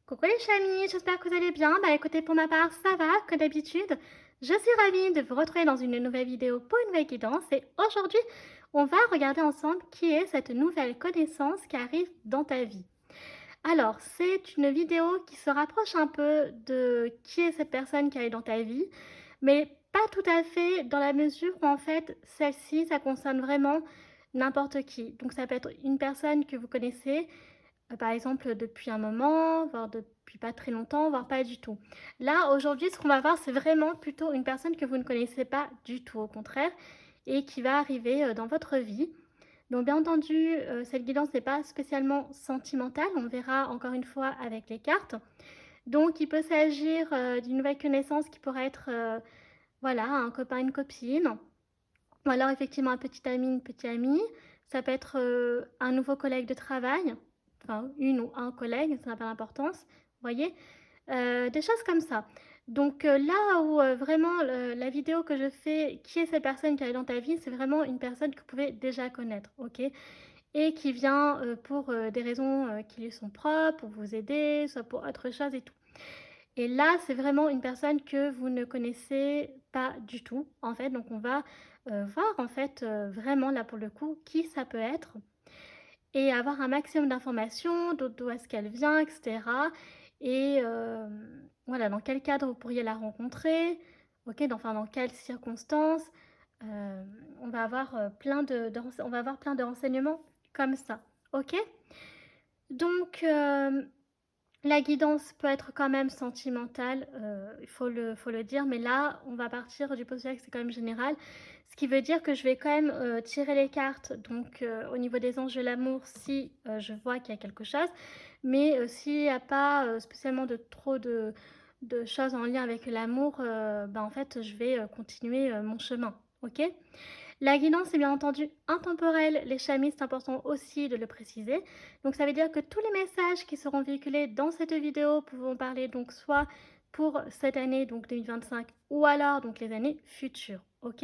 Coucou les chamis, j'espère que vous allez bien. Bah écoutez, pour ma part, ça va, comme d'habitude. Je suis ravie de vous retrouver dans une nouvelle vidéo pour une nouvelle guidance. Et aujourd'hui, on va regarder ensemble qui est cette nouvelle connaissance qui arrive dans ta vie. Alors, c'est une vidéo qui se rapproche un peu de qui est cette personne qui arrive dans ta vie, mais pas tout à fait dans la mesure où en fait, celle-ci, ça concerne vraiment n'importe qui. Donc ça peut être une personne que vous connaissez, par exemple, depuis un moment, voire depuis pas très longtemps, voire pas du tout. Là, aujourd'hui, ce qu'on va voir, c'est vraiment plutôt une personne que vous ne connaissez pas du tout, au contraire, et qui va arriver dans votre vie. Donc, bien entendu, cette guidance n'est pas spécialement sentimentale, on verra encore une fois avec les cartes. Donc, il peut s'agir d'une nouvelle connaissance qui pourrait être, voilà, un copain, une copine, ou alors effectivement un petit ami, une petite amie. Ça peut être un nouveau collègue de travail, enfin une ou un collègue, ça n'a pas d'importance, vous voyez. Des choses comme ça. Donc là où vraiment la vidéo que je fais, qui est cette personne qui est dans ta vie, c'est vraiment une personne que vous pouvez déjà connaître, ok? Et qui vient pour des raisons qui lui sont propres, pour vous aider, soit pour autre chose et tout. Et là, c'est vraiment une personne que vous ne connaissez pas du tout, en fait. Donc, on va voir, en fait, vraiment, là, pour le coup, qui ça peut être et avoir un maximum d'informations, d'où est-ce qu'elle vient, etc. Et voilà, dans quel cadre vous pourriez la rencontrer, ok, enfin, dans quelles circonstances. Euh, on va avoir on va avoir plein de renseignements comme ça, ok? Donc, la guidance peut être quand même sentimentale, il faut le dire, mais là, on va partir du postulat que c'est quand même général. Ce qui veut dire que je vais quand même tirer les cartes, donc au niveau des anges de l'amour, si je vois qu'il y a quelque chose, mais s'il n'y a pas spécialement de choses en lien avec l'amour, ben, en fait, je vais continuer mon chemin, ok? La guidance est bien entendu intemporelle, les chamis, c'est important aussi de le préciser. Donc ça veut dire que tous les messages qui seront véhiculés dans cette vidéo pourront parler donc soit pour cette année, donc 2025, ou alors donc les années futures, ok?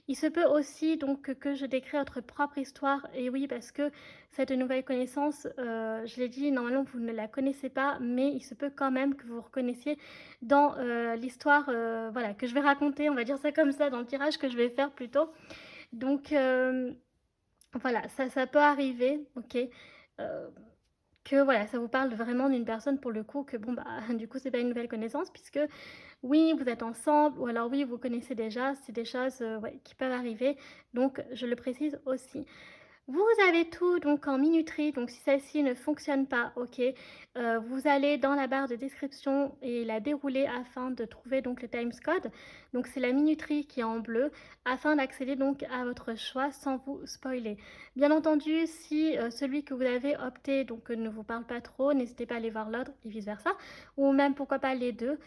Il se peut aussi donc que je décris votre propre histoire, et oui, parce que cette nouvelle connaissance, je l'ai dit, normalement vous ne la connaissez pas, mais il se peut quand même que vous reconnaissiez dans l'histoire, voilà, que je vais raconter, on va dire ça comme ça, dans le tirage que je vais faire plutôt. Donc voilà, ça peut arriver, ok, que voilà, ça vous parle vraiment d'une personne pour le coup que bon bah du coup c'est pas une nouvelle connaissance puisque oui vous êtes ensemble ou alors oui vous connaissez déjà, c'est des choses ouais, qui peuvent arriver, donc je le précise aussi. Vous avez tout donc en minuterie, donc si celle-ci ne fonctionne pas, ok, vous allez dans la barre de description et la dérouler afin de trouver donc le Times Code. Donc c'est la minuterie qui est en bleu afin d'accéder donc à votre choix sans vous spoiler. Bien entendu, si celui que vous avez opté donc ne vous parle pas trop, n'hésitez pas à aller voir l'autre et vice versa, ou même pourquoi pas les deux.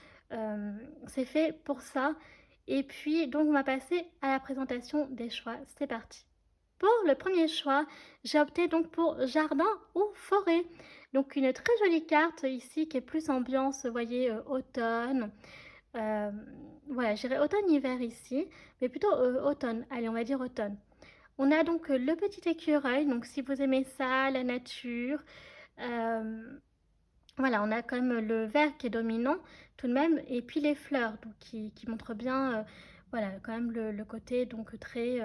C'est fait pour ça. Et puis donc on va passer à la présentation des choix. C'est parti. Pour le premier choix, j'ai opté donc pour jardin ou forêt. Donc une très jolie carte ici qui est plus ambiance, vous voyez, automne. Euh, voilà, j'irai automne-hiver ici, mais plutôt automne. Allez, on va dire automne. On a donc le petit écureuil, donc si vous aimez ça, la nature. euh, voilà, on a quand même le vert qui est dominant tout de même, et puis les fleurs donc, qui montrent bien, voilà, quand même le côté donc très,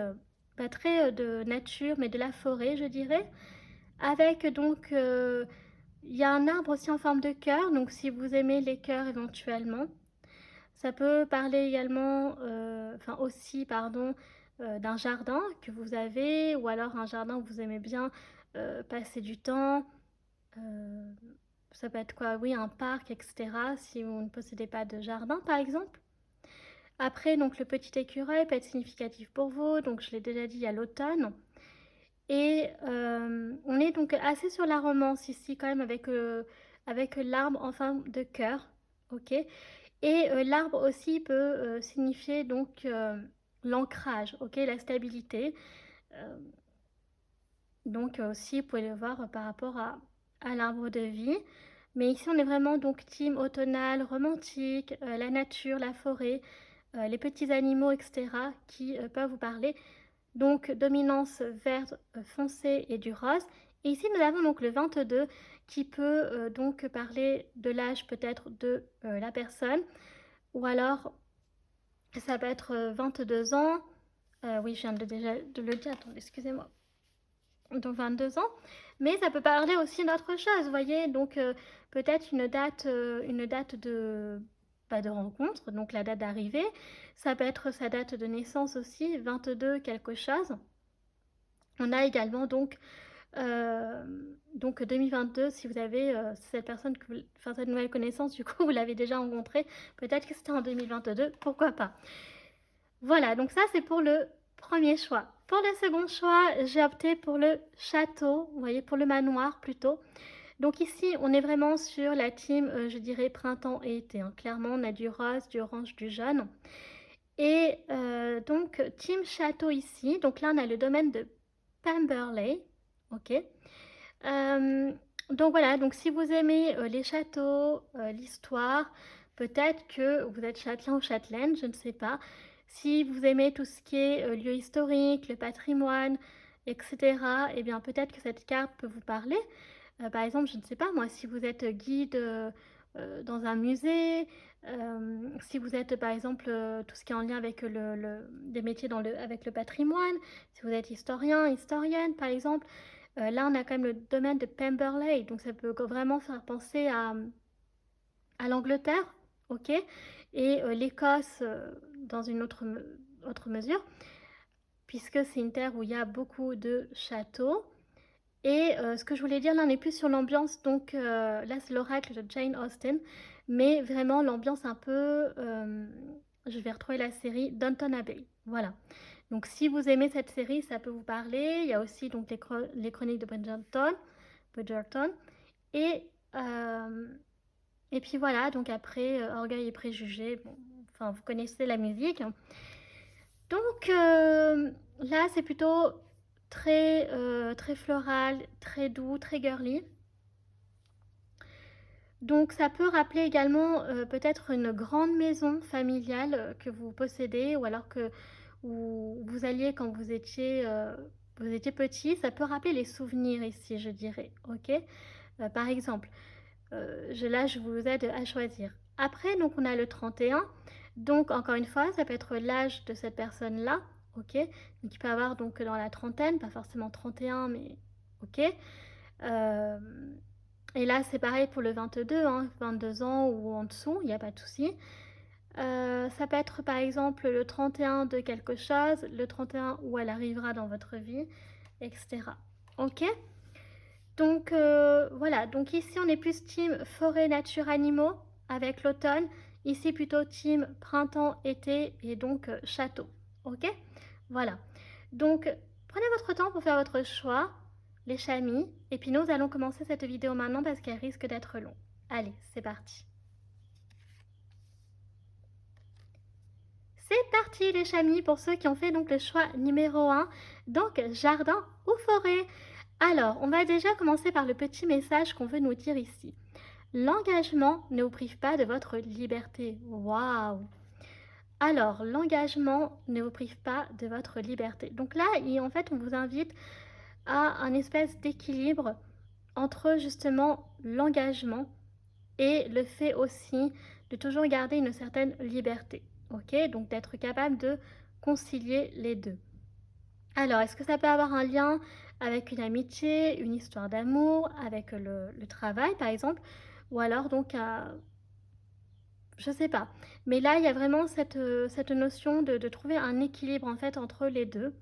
pas très de nature, mais de la forêt, je dirais. Avec donc, il y a un arbre aussi en forme de cœur, donc si vous aimez les cœurs éventuellement. Ça peut parler également, enfin aussi, pardon, d'un jardin que vous avez, ou alors un jardin où vous aimez bien passer du temps. Euh, Ça peut être quoi? Oui, un parc, etc. Si vous ne possédez pas de jardin, par exemple. Après, donc le petit écureuil peut être significatif pour vous. Donc, je l'ai déjà dit, il y a l'automne. Et on est donc assez sur la romance ici, quand même, avec l'arbre en forme de cœur. Ok. Et l'arbre aussi peut signifier donc l'ancrage, ok, la stabilité. Euh, donc aussi, vous pouvez le voir par rapport à l'arbre de vie. Mais ici, on est vraiment donc team automnal, romantique, la nature, la forêt, les petits animaux, etc. qui peuvent vous parler. Donc, dominance verte foncée et du rose. Et ici, nous avons donc le 22 qui peut donc parler de l'âge peut-être de la personne, ou alors ça peut être 22 ans. Oui, je viens déjà de le dire, attendez, excusez-moi. Donc 22 ans, mais ça peut parler aussi d'autre chose, vous voyez, donc peut-être une date de rencontre, donc la date d'arrivée, ça peut être sa date de naissance aussi, 22 quelque chose. On a également donc 2022, si vous avez cette personne, enfin cette nouvelle connaissance, du coup vous l'avez déjà rencontrée, peut-être que c'était en 2022, pourquoi pas. Voilà, donc ça c'est pour le premier choix. Pour le second choix, j'ai opté pour le château, vous voyez, pour le manoir plutôt. Donc ici, on est vraiment sur la team, je dirais, printemps et été, hein. Clairement, on a du rose, du orange, du jaune. Et donc, team château ici. Donc là, on a le domaine de Pemberley. Ok. Donc voilà, donc si vous aimez les châteaux, l'histoire, peut-être que vous êtes châtelain ou châtelaine, je ne sais pas. Si vous aimez tout ce qui est lieu historique, le patrimoine, etc., eh bien peut-être que cette carte peut vous parler. Par exemple, je ne sais pas moi, si vous êtes guide dans un musée, si vous êtes par exemple tout ce qui est en lien avec des métiers avec le patrimoine, si vous êtes historien, historienne par exemple, là on a quand même le domaine de Pemberley, donc ça peut vraiment faire penser à l'Angleterre, ok, et l'Écosse dans une autre mesure, puisque c'est une terre où il y a beaucoup de châteaux. Et ce que je voulais dire, là on est plus sur l'ambiance, donc là c'est l'oracle de Jane Austen, mais vraiment l'ambiance un peu, je vais retrouver la série Downton Abbey, voilà. Donc si vous aimez cette série, ça peut vous parler. Il y a aussi donc les chroniques de Bridgerton, et, euh, et puis voilà, donc après Orgueil et Préjugés, bon, enfin vous connaissez la musique. Donc là c'est plutôt très floral, très doux, très girly. Donc ça peut rappeler également peut-être une grande maison familiale que vous possédez, ou alors que vous alliez quand vous étiez petit. Ça peut rappeler les souvenirs ici, je dirais. Ok. Par exemple, là je vous aide à choisir. Après, donc on a le 31. Donc encore une fois, ça peut être l'âge de cette personne-là. Ok. Donc il peut avoir donc dans la trentaine, pas forcément 31, mais ok. Euh, et là, c'est pareil pour le 22, hein, 22 ans ou en dessous, il n'y a pas de souci. Ça peut être par exemple le 31 de quelque chose, le 31 où elle arrivera dans votre vie, etc. Ok. Donc voilà, donc ici on est plus team forêt, nature, animaux avec l'automne. Ici plutôt team printemps, été et donc château. Ok. Voilà. Donc prenez votre temps pour faire votre choix, les chamis, et puis nous allons commencer cette vidéo maintenant parce qu'elle risque d'être longue. Allez, c'est parti. C'est parti les chamis pour ceux qui ont fait donc le choix numéro 1, donc jardin ou forêt. Alors, on va déjà commencer par le petit message qu'on veut nous dire ici. L'engagement ne vous prive pas de votre liberté. Waouh! Alors, l'engagement ne vous prive pas de votre liberté. Donc là, en fait, on vous invite à un espèce d'équilibre entre justement l'engagement et le fait aussi de toujours garder une certaine liberté. Ok, donc d'être capable de concilier les deux. Alors, est-ce que ça peut avoir un lien avec une amitié, une histoire d'amour, avec le travail par exemple, ou alors donc je sais pas. Mais là, il y a vraiment cette notion de trouver un équilibre en fait entre les deux.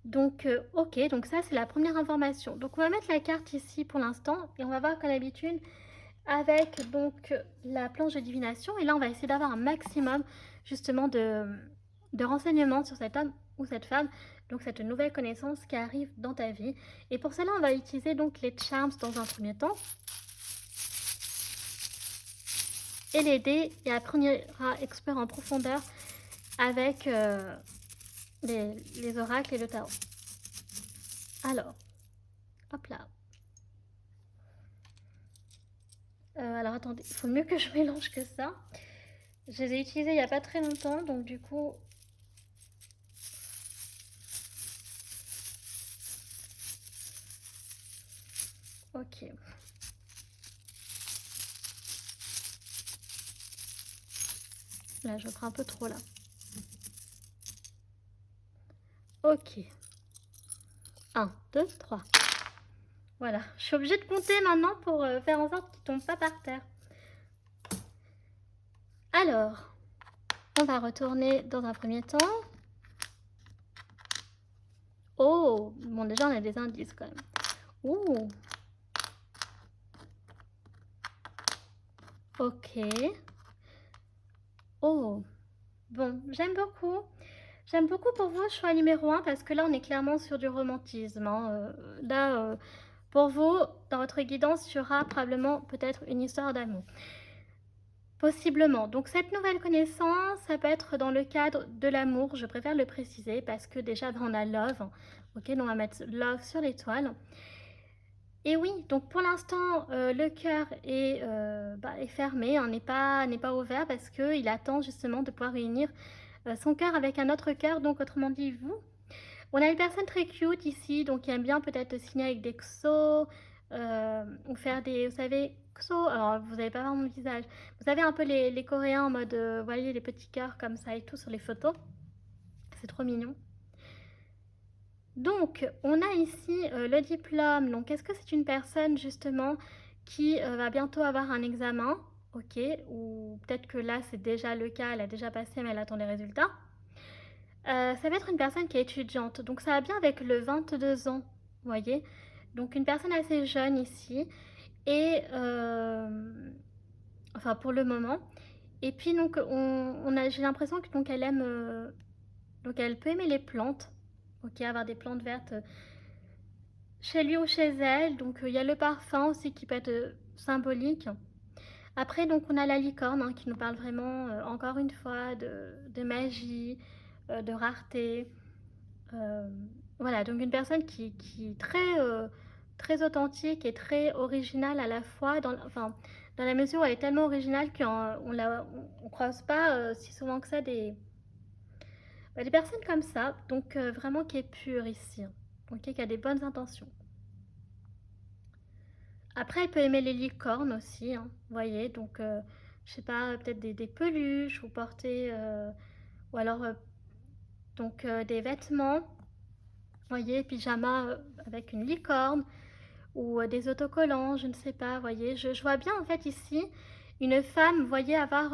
Donc, ok, donc ça c'est la première information. Donc on va mettre la carte ici pour l'instant et on va voir comme d'habitude avec donc la planche de divination. Et là, on va essayer d'avoir un maximum justement de renseignements sur cet homme ou cette femme, donc cette nouvelle connaissance qui arrive dans ta vie. Et pour cela, on va utiliser donc les charms dans un premier temps. Et les dés, et après on ira explorer en profondeur avec les oracles et le tarot. Alors, hop là. Alors attendez, il faut mieux que je mélange que ça. Je les ai utilisés il n'y a pas très longtemps, donc du coup... Ok. Là, je prends un peu trop là. Ok. 1, 2, 3. Voilà. Je suis obligée de compter maintenant pour faire en sorte qu'il ne tombe pas par terre. Alors, on va retourner dans un premier temps. Oh, bon, déjà, on a des indices quand même. Ouh. Ok. Oh. Bon, j'aime beaucoup. J'aime beaucoup pour vous choix numéro 1 parce que là, on est clairement sur du romantisme. Hein. Là, pour vous, dans votre guidance, il y aura probablement peut-être une histoire d'amour. Possiblement. Donc cette nouvelle connaissance, ça peut être dans le cadre de l'amour. Je préfère le préciser parce que déjà, on a love. Ok, donc on va mettre love sur l'étoile. Et oui, donc pour l'instant, le cœur est fermé, hein, n'est pas ouvert parce qu'il attend justement de pouvoir réunir son cœur avec un autre cœur, donc autrement dit vous. On a une personne très cute ici, donc qui aime bien peut-être signer avec des XO, ou faire des, vous savez, XO, alors vous n'allez pas voir mon visage, vous savez un peu les Coréens en mode, vous voyez les petits cœurs comme ça et tout sur les photos, c'est trop mignon. Donc, on a ici le diplôme. Donc, est-ce que c'est une personne justement qui va bientôt avoir un examen? Ok, ou peut-être que là c'est déjà le cas, elle a déjà passé mais elle attend les résultats. Ça va être une personne qui est étudiante, donc ça va bien avec le 22 ans, vous voyez. Donc une personne assez jeune ici, et enfin pour le moment. Et puis donc j'ai l'impression que donc elle aime, donc elle peut aimer les plantes, ok, avoir des plantes vertes chez lui ou chez elle. Donc il y a le parfum aussi qui peut être symbolique. Après donc on a la licorne hein, qui nous parle vraiment encore une fois de magie, de rareté. Euh, voilà, donc une personne qui est très authentique et très originale à la fois, enfin, dans la mesure où elle est tellement originale qu'on ne croise pas si souvent que ça des personnes comme ça, donc vraiment qui est pure ici, hein, ok, qui a des bonnes intentions. Après, elle peut aimer les licornes aussi, hein, vous voyez, donc je sais pas, peut-être des peluches ou porter, ou alors donc des vêtements, vous voyez, pyjama avec une licorne ou des autocollants, je ne sais pas, vous voyez. Je vois bien en fait ici une femme, vous voyez, avoir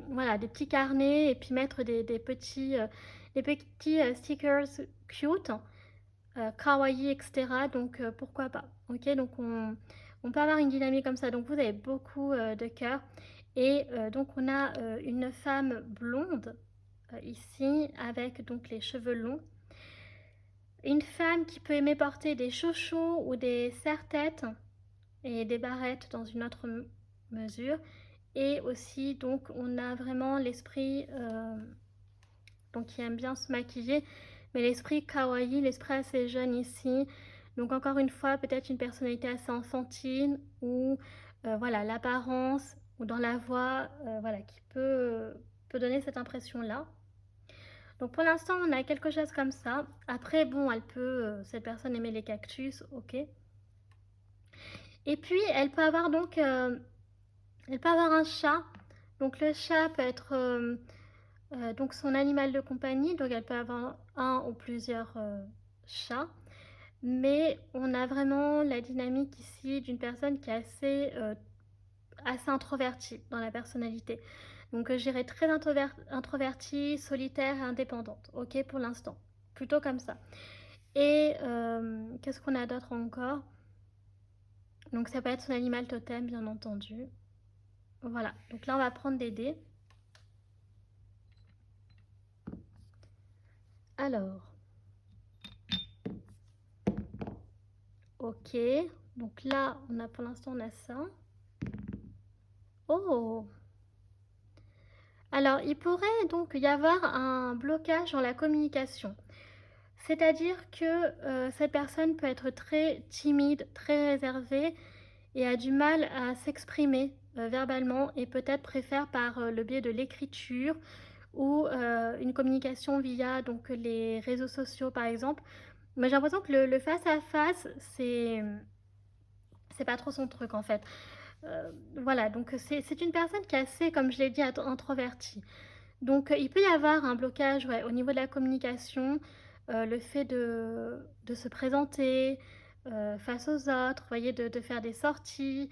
voilà, des petits carnets et puis mettre des petits stickers cute, kawaii, etc. Donc pourquoi pas. Ok, donc on peut avoir une dynamique comme ça. Donc vous avez beaucoup de cœur. Et donc on a une femme blonde ici avec donc les cheveux longs. Une femme qui peut aimer porter des chouchous ou des serre-têtes et des barrettes dans une autre mesure. Et aussi, donc, on a vraiment l'esprit donc qui aime bien se maquiller, mais l'esprit kawaii, l'esprit assez jeune ici. Donc, encore une fois, peut-être une personnalité assez enfantine ou voilà, l'apparence ou dans la voix, voilà, qui peut donner cette impression-là. Donc pour l'instant, on a quelque chose comme ça. Après, bon, cette personne aimer les cactus, ok. Et puis, elle peut avoir un chat. Donc le chat peut être donc son animal de compagnie. Donc elle peut avoir un ou plusieurs chats. Mais on a vraiment la dynamique ici d'une personne qui est assez introvertie dans la personnalité. Donc je dirais très introvertie, solitaire et indépendante. Ok pour l'instant. Plutôt comme ça. Et qu'est-ce qu'on a d'autre encore? Donc ça peut être son animal totem, bien entendu. Voilà, donc là on va prendre des dés. Alors, ok. Donc là, pour l'instant, on a ça. Oh! Alors, il pourrait donc y avoir un blocage dans la communication. C'est-à-dire que cette personne peut être très timide, très réservée et a du mal à s'exprimer verbalement et peut-être préfère par le biais de l'écriture ou une communication via donc les réseaux sociaux par exemple. Mais j'ai l'impression que le face à face, c'est pas trop son truc en fait. Voilà, donc c'est une personne qui est assez, comme je l'ai dit, introvertie. Donc, il peut y avoir un blocage, ouais, au niveau de la communication, le fait de se présenter face aux autres, vous voyez, de faire des sorties.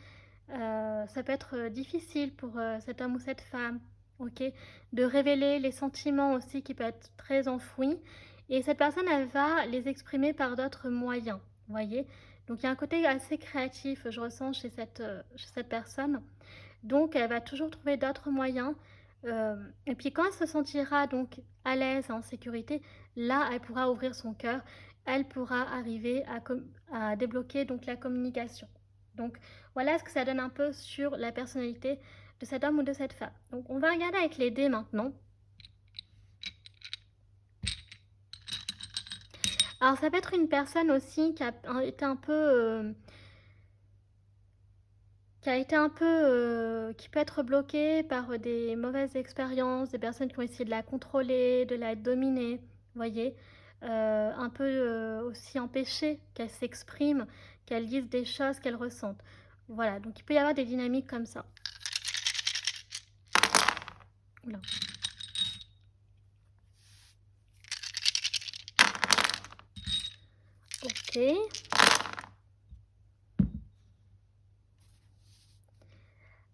Ça peut être difficile pour cet homme ou cette femme, ok? De révéler les sentiments aussi qui peuvent être très enfouis. Et cette personne, elle va les exprimer par d'autres moyens, vous voyez? Donc, il y a un côté assez créatif, je ressens chez cette personne. Donc, elle va toujours trouver d'autres moyens. Et puis, quand elle se sentira donc à l'aise, en sécurité, là, elle pourra ouvrir son cœur. Elle pourra arriver à débloquer donc la communication. Donc, voilà ce que ça donne un peu sur la personnalité de cet homme ou de cette femme. Donc, on va regarder avec les dés maintenant. Alors, ça peut être une personne aussi qui peut être bloquée par des mauvaises expériences, des personnes qui ont essayé de la contrôler, de la dominer, vous voyez, un peu aussi empêcher qu'elle s'exprime, qu'elle dise des choses qu'elle ressente. Voilà, donc il peut y avoir des dynamiques comme ça. Oula. Ok.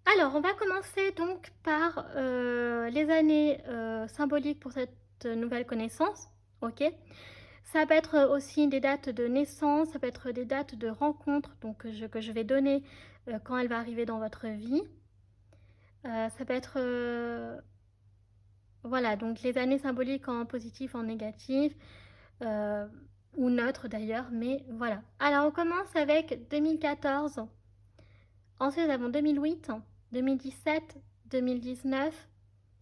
Alors, on va commencer donc par les années symboliques pour cette nouvelle connaissance. Ok. Ça peut être aussi des dates de naissance, ça peut être des dates de rencontre donc, que je vais donner quand elle va arriver dans votre vie. Ça peut être voilà, donc les années symboliques en positif, en négatif, euh, ou neutre d'ailleurs, mais voilà. Alors on commence avec 2014. Ensuite, nous avons 2008, 2017, 2019,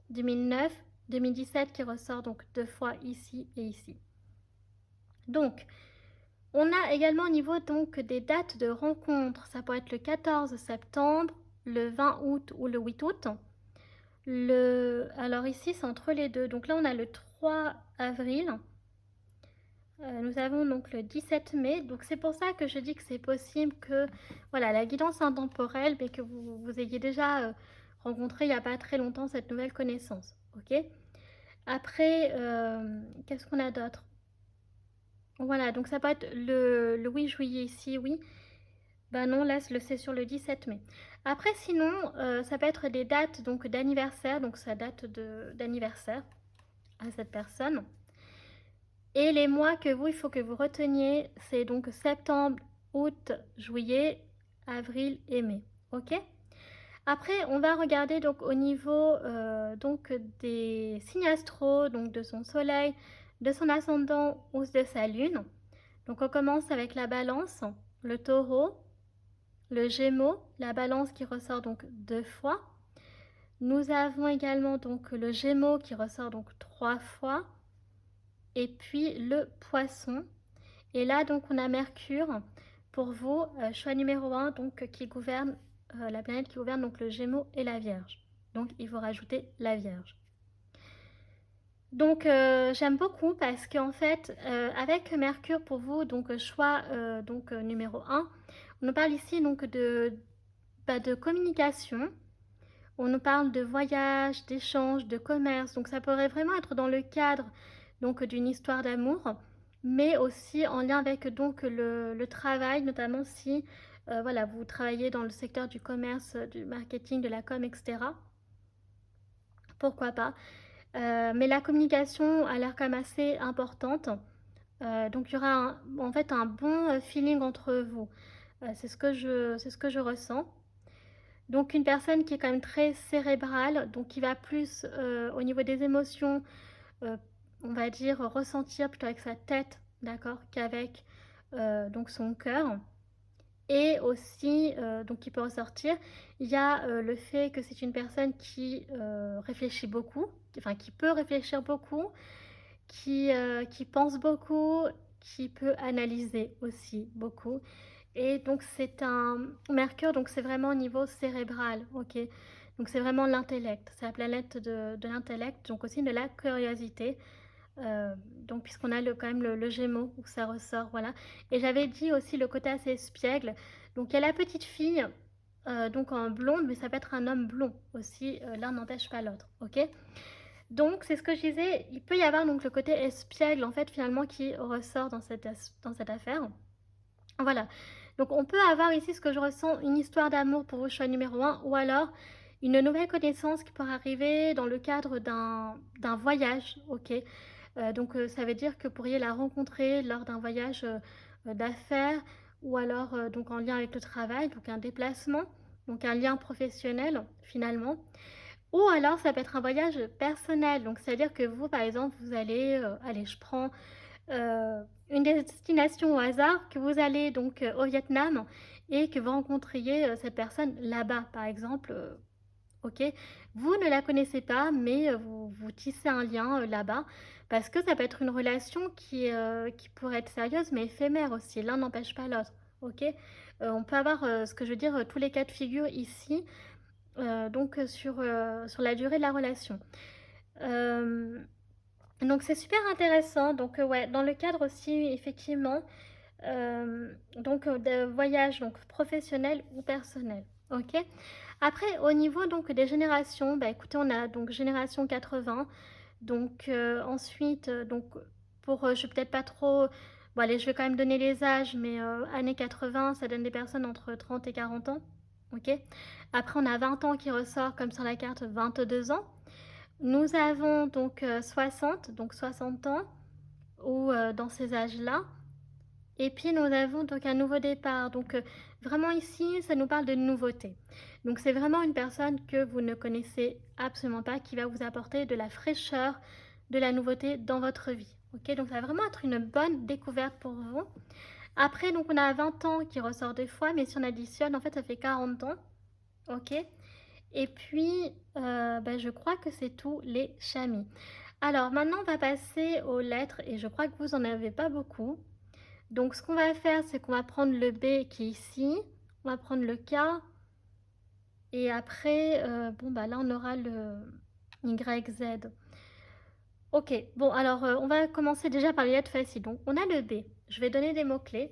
2009, 2017 qui ressort donc 2 fois ici et ici. Donc, on a également au niveau donc des dates de rencontre. Ça peut être le 14 septembre, le 20 août ou le 8 août. Alors ici, c'est entre les deux. Donc là, on a le 3 avril. Nous avons donc le 17 mai. Donc c'est pour ça que je dis que c'est possible que voilà, la guidance intemporelle, mais que vous ayez déjà rencontré il n'y a pas très longtemps cette nouvelle connaissance. Ok. Après, qu'est-ce qu'on a d'autre? Voilà, donc ça peut être le 8 juillet ici, oui. Ben non, là, c'est sur le 17 mai. Après, sinon, ça peut être des dates donc d'anniversaire, donc sa date d'anniversaire à cette personne. Et les mois que il faut que vous reteniez, c'est donc septembre, août, juillet, avril et mai. Ok? Après, on va regarder donc au niveau donc des signes astraux, donc de son soleil, de son ascendant ou de sa lune. Donc on commence avec la balance, le taureau, le gémeaux, la balance qui ressort donc 2 fois. Nous avons également donc le gémeaux qui ressort donc 3 fois. Et puis le poisson. Et là donc on a Mercure pour vous, choix numéro 1, donc qui gouverne la planète qui gouverne donc le gémeaux et la vierge. Donc il faut rajouter la vierge. Donc j'aime beaucoup parce qu'en fait avec Mercure pour vous, donc choix numéro 1, on nous parle ici donc de communication, on nous parle de voyage, d'échange, de commerce, donc ça pourrait vraiment être dans le cadre donc d'une histoire d'amour, mais aussi en lien avec donc le travail, notamment si voilà, vous travaillez dans le secteur du commerce, du marketing, de la com, etc. Pourquoi pas. Mais la communication a l'air quand même assez importante. Donc il y aura en fait un bon feeling entre vous. C'est ce que je ressens. Donc une personne qui est quand même très cérébrale, donc qui va plus au niveau des émotions, euh, on va dire ressentir plutôt avec sa tête, d'accord, qu'avec donc son cœur. Et aussi, donc qui peut ressortir, il y a le fait que c'est une personne qui réfléchit beaucoup, enfin qui peut réfléchir beaucoup, qui pense beaucoup, qui peut analyser aussi beaucoup. Et donc c'est un Mercure, donc c'est vraiment au niveau cérébral, ok. Donc c'est vraiment l'intellect, c'est la planète de l'intellect, donc aussi de la curiosité. Donc puisqu'on a quand même le Gémeaux où ça ressort, voilà. Et j'avais dit aussi le côté assez espiègle. Donc il y a la petite fille, donc en blonde, mais ça peut être un homme blond aussi. L'un n'empêche pas l'autre, ok. Donc, c'est ce que je disais, il peut y avoir donc le côté espiègle, en fait, finalement, qui ressort dans cette affaire. Voilà. Donc, on peut avoir ici ce que je ressens, une histoire d'amour pour vos choix numéro un, ou alors une nouvelle connaissance qui pourrait arriver dans le cadre d'un voyage, ok. Donc, ça veut dire que vous pourriez la rencontrer lors d'un voyage d'affaires, ou alors donc en lien avec le travail, donc un déplacement, donc un lien professionnel, finalement. Ou alors, ça peut être un voyage personnel. Donc, c'est-à-dire que vous, par exemple, vous allez, allez, je prends une destination au hasard, que vous allez donc au Vietnam et que vous rencontriez cette personne là-bas, par exemple. Ok, vous ne la connaissez pas, mais vous tissez un lien là-bas, parce que ça peut être une relation qui pourrait être sérieuse, mais éphémère aussi. L'un n'empêche pas l'autre. Ok. On peut avoir, ce que je veux dire, tous les cas de figure ici, donc sur la durée de la relation. Euh, donc c'est super intéressant. Donc ouais, dans le cadre aussi, effectivement, donc de voyage donc professionnel ou personnel. Ok. Après, au niveau donc des générations, bah écoutez, on a donc génération 80. Donc ensuite, donc pour, je vais peut-être pas trop, bon allez, je vais quand même donner les âges, mais années 80, ça donne des personnes entre 30 et 40 ans. Ok. Après, on a 20 ans qui ressort comme sur la carte, 22 ans. Nous avons donc 60, donc 60 ans, ou dans ces âges-là. Et puis nous avons donc un nouveau départ. Donc vraiment ici, ça nous parle de nouveauté. Donc c'est vraiment une personne que vous ne connaissez absolument pas qui va vous apporter de la fraîcheur, de la nouveauté dans votre vie. Ok, donc ça va vraiment être une bonne découverte pour vous. Après, donc on a 20 ans qui ressort deux fois, mais si on additionne, en fait, ça fait 40 ans. Ok. Et puis, bah, je crois que c'est tous les chamis. Alors maintenant, on va passer aux lettres et je crois que vous en avez pas beaucoup. Donc, ce qu'on va faire, c'est qu'on va prendre le B qui est ici, on va prendre le K, et après, bon, bah là, on aura le YZ. Ok, bon, alors, on va commencer déjà par les lettres faciles. Donc, on a le B. Je vais donner des mots-clés.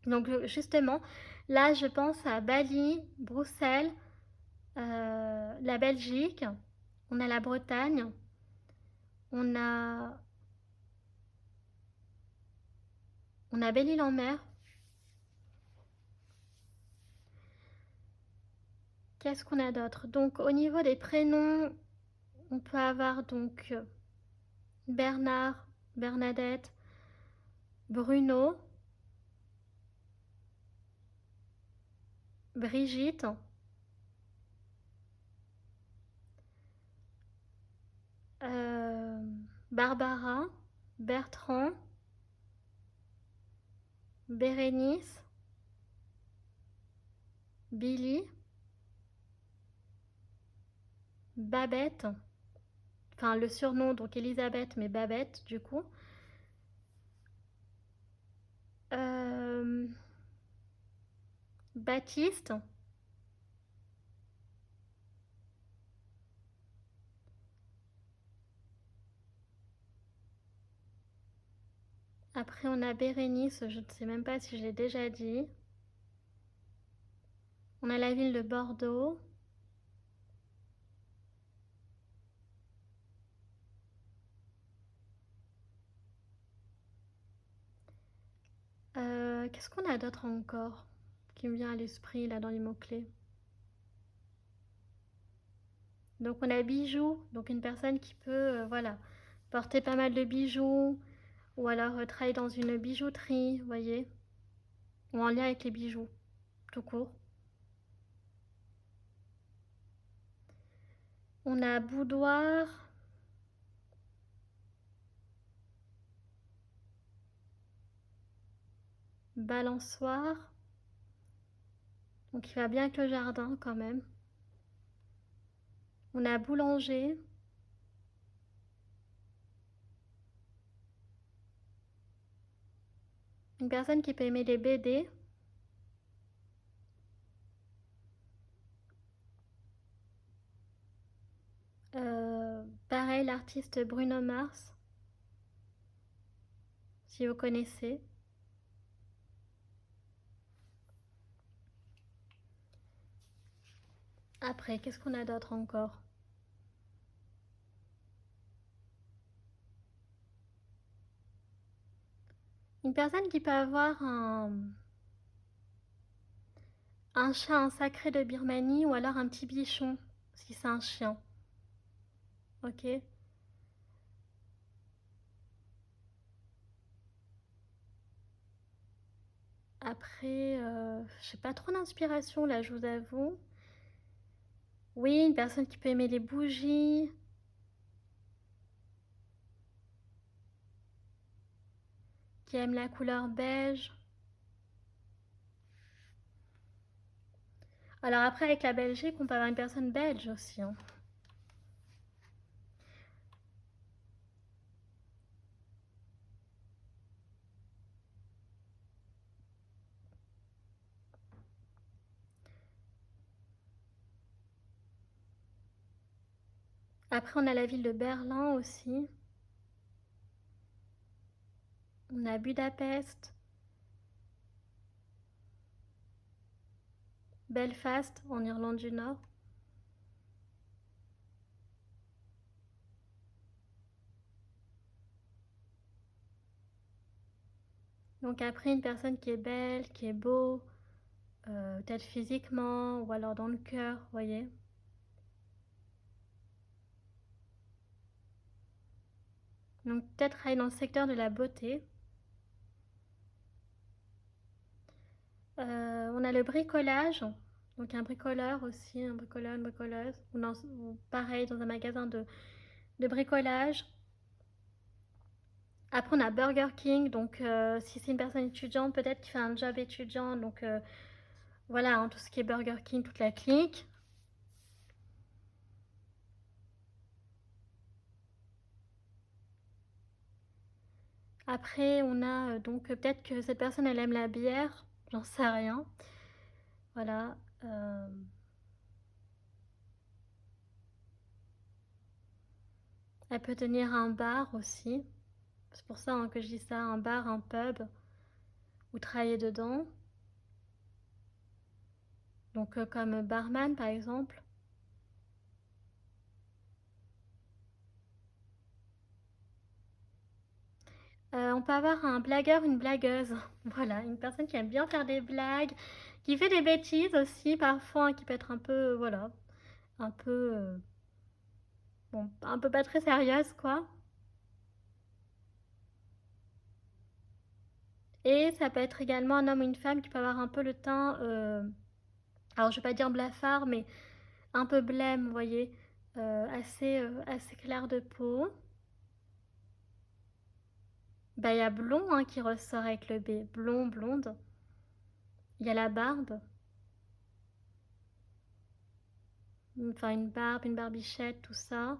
Donc, justement, là, je pense à Bali, Bruxelles, la Belgique, on a la Bretagne, on a, on a Belle-Île-en-Mer. Qu'est-ce qu'on a d'autre? Donc, au niveau des prénoms, on peut avoir donc Bernard, Bernadette, Bruno, Brigitte, euh, Barbara, Bertrand, Bérénice, Billy, Babette, enfin le surnom donc Elisabeth mais Babette du coup. Euh, Baptiste, après on a Bérénice, je ne sais même pas si je l'ai déjà dit. On a la ville de Bordeaux. Qu'est-ce qu'on a d'autre encore qui me vient à l'esprit là dans les mots-clés? Donc on a bijoux, donc une personne qui peut voilà, porter pas mal de bijoux ou alors travailler dans une bijouterie, vous voyez, ou en lien avec les bijoux, tout court. On a boudoir, balançoire, donc il va bien avec le jardin quand même. On a boulanger, une personne qui peut aimer les BD. Pareil, l'artiste Bruno Mars, si vous connaissez. Après, qu'est-ce qu'on a d'autre encore? Une personne qui peut avoir un chat, un sacré de Birmanie, ou alors un petit bichon, si c'est un chien. Ok. Après, j'ai pas trop d'inspiration là, je vous avoue. Oui, une personne qui peut aimer les bougies. Qui aime la couleur beige. Alors après, avec la Belgique, on peut avoir une personne belge aussi, hein. Après, on a la ville de Berlin aussi. On a Budapest. Belfast, en Irlande du Nord. Donc après, une personne qui est belle, qui est beau, peut-être physiquement, ou alors dans le cœur, vous voyez. Donc peut-être aller dans le secteur de la beauté. On a le bricolage, donc un bricoleur aussi, un bricoleur, une bricoleuse, ou pareil dans un magasin de bricolage. Après, on a Burger King, donc si c'est une personne étudiante, peut-être qui fait un job étudiant, donc voilà, hein, tout ce qui est Burger King, toute la clique. Après, on a donc peut-être que cette personne, elle aime la bière, j'en sais rien. Voilà. Elle peut tenir un bar aussi. C'est pour ça hein, que je dis ça, un bar, un pub, ou travailler dedans. Donc comme barman par exemple. On peut avoir un blagueur, une blagueuse. Voilà, une personne qui aime bien faire des blagues, qui fait des bêtises aussi parfois, hein, qui peut être un peu, voilà, un peu, bon, un peu pas très sérieuse quoi. Et ça peut être également un homme ou une femme qui peut avoir un peu le teint, alors je vais pas dire blafard, mais un peu blême, vous voyez, assez clair de peau. Bah, il y a blond hein, qui ressort avec le B. Blond, blonde. Il y a la barbe. Enfin, une barbe, une barbichette, tout ça.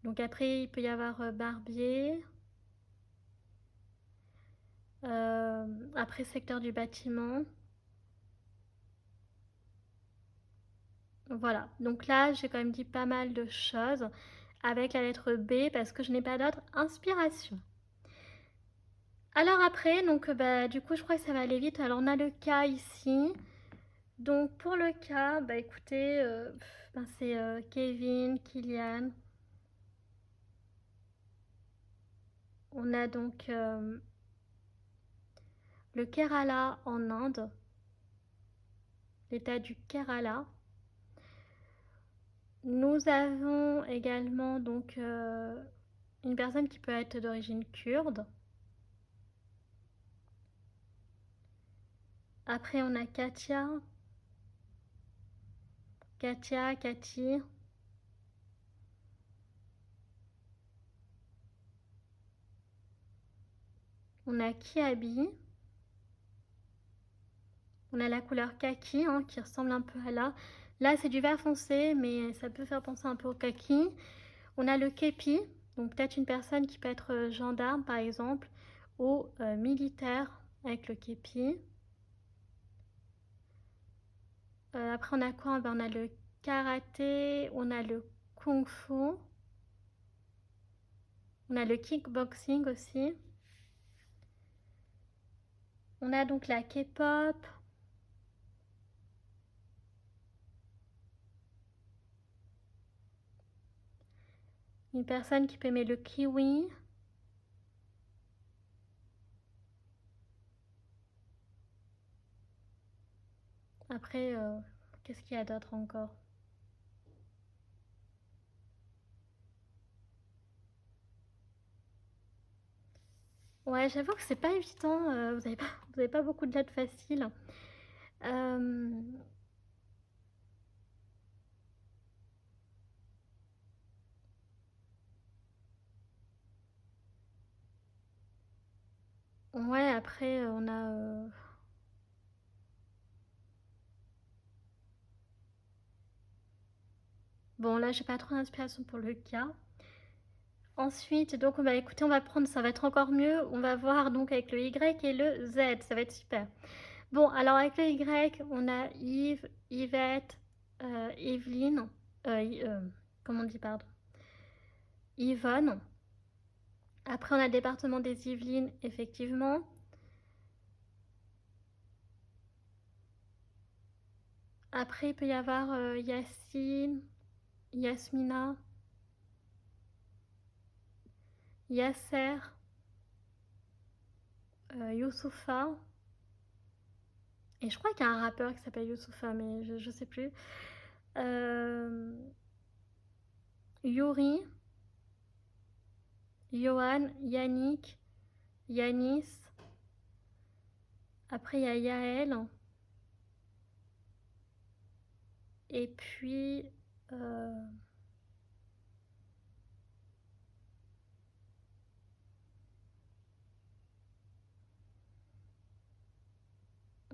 Donc après, il peut y avoir barbier. Après, secteur du bâtiment. Voilà. Donc là, j'ai quand même dit pas mal de choses avec la lettre B parce que je n'ai pas d'autre inspiration. Alors après, donc bah, du coup, je crois que ça va aller vite. Alors on a le cas ici. Donc pour le cas, bah écoutez, ben, c'est Kevin, Kylian. On a donc le Kerala en Inde, l'état du Kerala. Nous avons également donc une personne qui peut être d'origine kurde. Après, on a Katia, Cathy. On a Kiabi. On a la couleur kaki hein, qui ressemble un peu à là. Là, c'est du vert foncé, mais ça peut faire penser un peu au kaki. On a le képi, donc peut-être une personne qui peut être gendarme par exemple, ou militaire avec le képi. Après, on a quoi? Ben, on a le karaté, on a le kung-fu, on a le kickboxing aussi. On a donc la K-pop. Une personne qui peut aimer le kiwi. Après, qu'est-ce qu'il y a d'autre encore? Ouais, j'avoue que c'est pas évident, vous avez pas beaucoup de lettres faciles. Ouais, après, on a... Bon, là, j'ai pas trop d'inspiration pour le cas. Ensuite, donc, on va écouter, on va prendre, ça va être encore mieux. On va voir donc avec le Y et le Z, ça va être super. Bon, alors avec le Y, on a Yves, Yvette, Evelyne, comment on dit, pardon, Yvonne. Après, on a le département des Yvelines, effectivement. Après, il peut y avoir Yacine, Yasmina, Yasser, Youssoufa. Et je crois qu'il y a un rappeur qui s'appelle Youssoufa, mais je sais plus. Yuri, Johan, Yannick, Yanis. Après, il y a Yael. Et puis...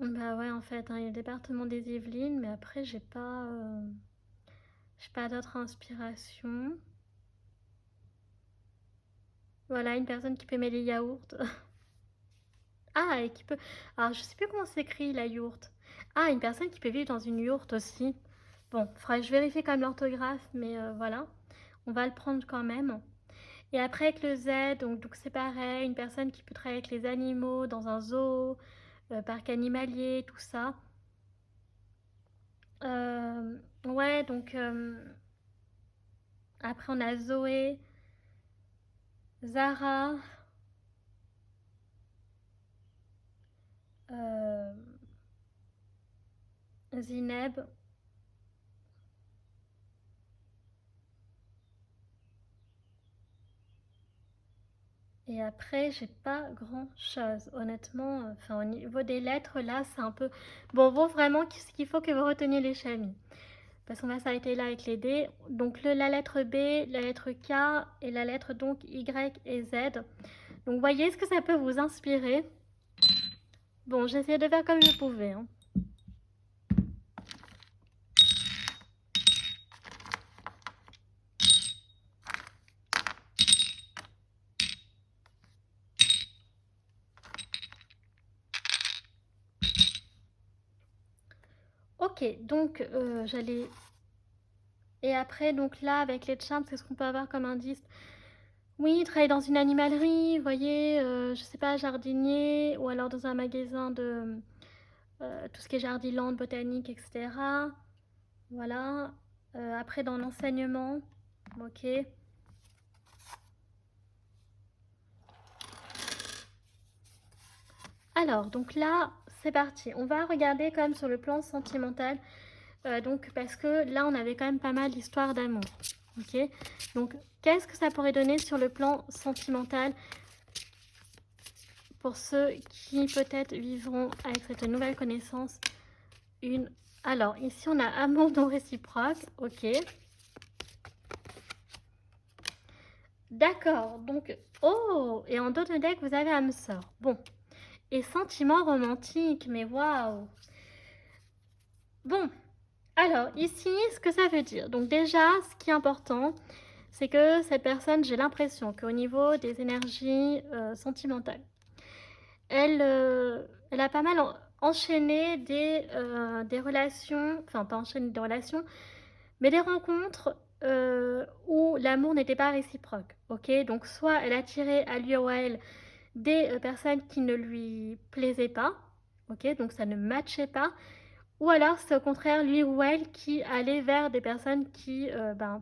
Bah ouais, en fait, hein, il y a le département des Yvelines, mais après, j'ai pas d'autres inspirations. Voilà, une personne qui peut aimer les yaourts. Ah, et qui peut... Alors, je sais plus comment s'écrit la yourte. Ah, une personne qui peut vivre dans une yourte aussi. Bon, faudrait que je vérifie quand même l'orthographe, mais voilà. On va le prendre quand même. Et après, avec le Z, donc c'est pareil. Une personne qui peut travailler avec les animaux dans un zoo, parc animalier, tout ça. Ouais, donc... après, on a Zoé, Zara, euh, Zineb. Et après, j'ai pas grand-chose, honnêtement. Enfin, au niveau des lettres, là, c'est un peu... Bon, bon, vraiment, ce qu'il faut que vous reteniez les chamis. Parce qu'on va s'arrêter là avec les D. Donc, la lettre B, la lettre K et la lettre donc Y et Z. Donc, voyez ce que ça peut vous inspirer. Bon, j'essaie de faire comme je pouvais, hein. Ok, donc j'allais... Et après, donc là, avec les charms, qu'est-ce qu'on peut avoir comme indice? Oui, travailler dans une animalerie, vous voyez, je sais pas, jardinier, ou alors dans un magasin de tout ce qui est jardiland, botanique, etc. Voilà. Après, dans l'enseignement, ok. Alors, donc là, c'est parti. On va regarder quand même sur le plan sentimental. Donc, parce que là, on avait quand même pas mal d'histoires d'amour. Ok. Donc, qu'est-ce que ça pourrait donner sur le plan sentimental pour ceux qui peut-être vivront avec cette nouvelle connaissance une... Alors, ici, on a amour non réciproque. Ok. D'accord. Donc, oh, et en d'autres deck, vous avez âme sœur. Bon. Et sentiment romantique. Mais waouh. Bon. Alors, ici, ce que ça veut dire. Donc, déjà, ce qui est important, c'est que cette personne, j'ai l'impression qu'au niveau des énergies sentimentales, elle a pas mal enchaîné des relations, enfin pas enchaîné des relations, mais des rencontres où l'amour n'était pas réciproque. Ok, donc soit elle attirait à lui ou à elle des personnes qui ne lui plaisaient pas, ok, donc ça ne matchait pas, ou alors c'est au contraire lui ou elle qui allait vers des personnes qui,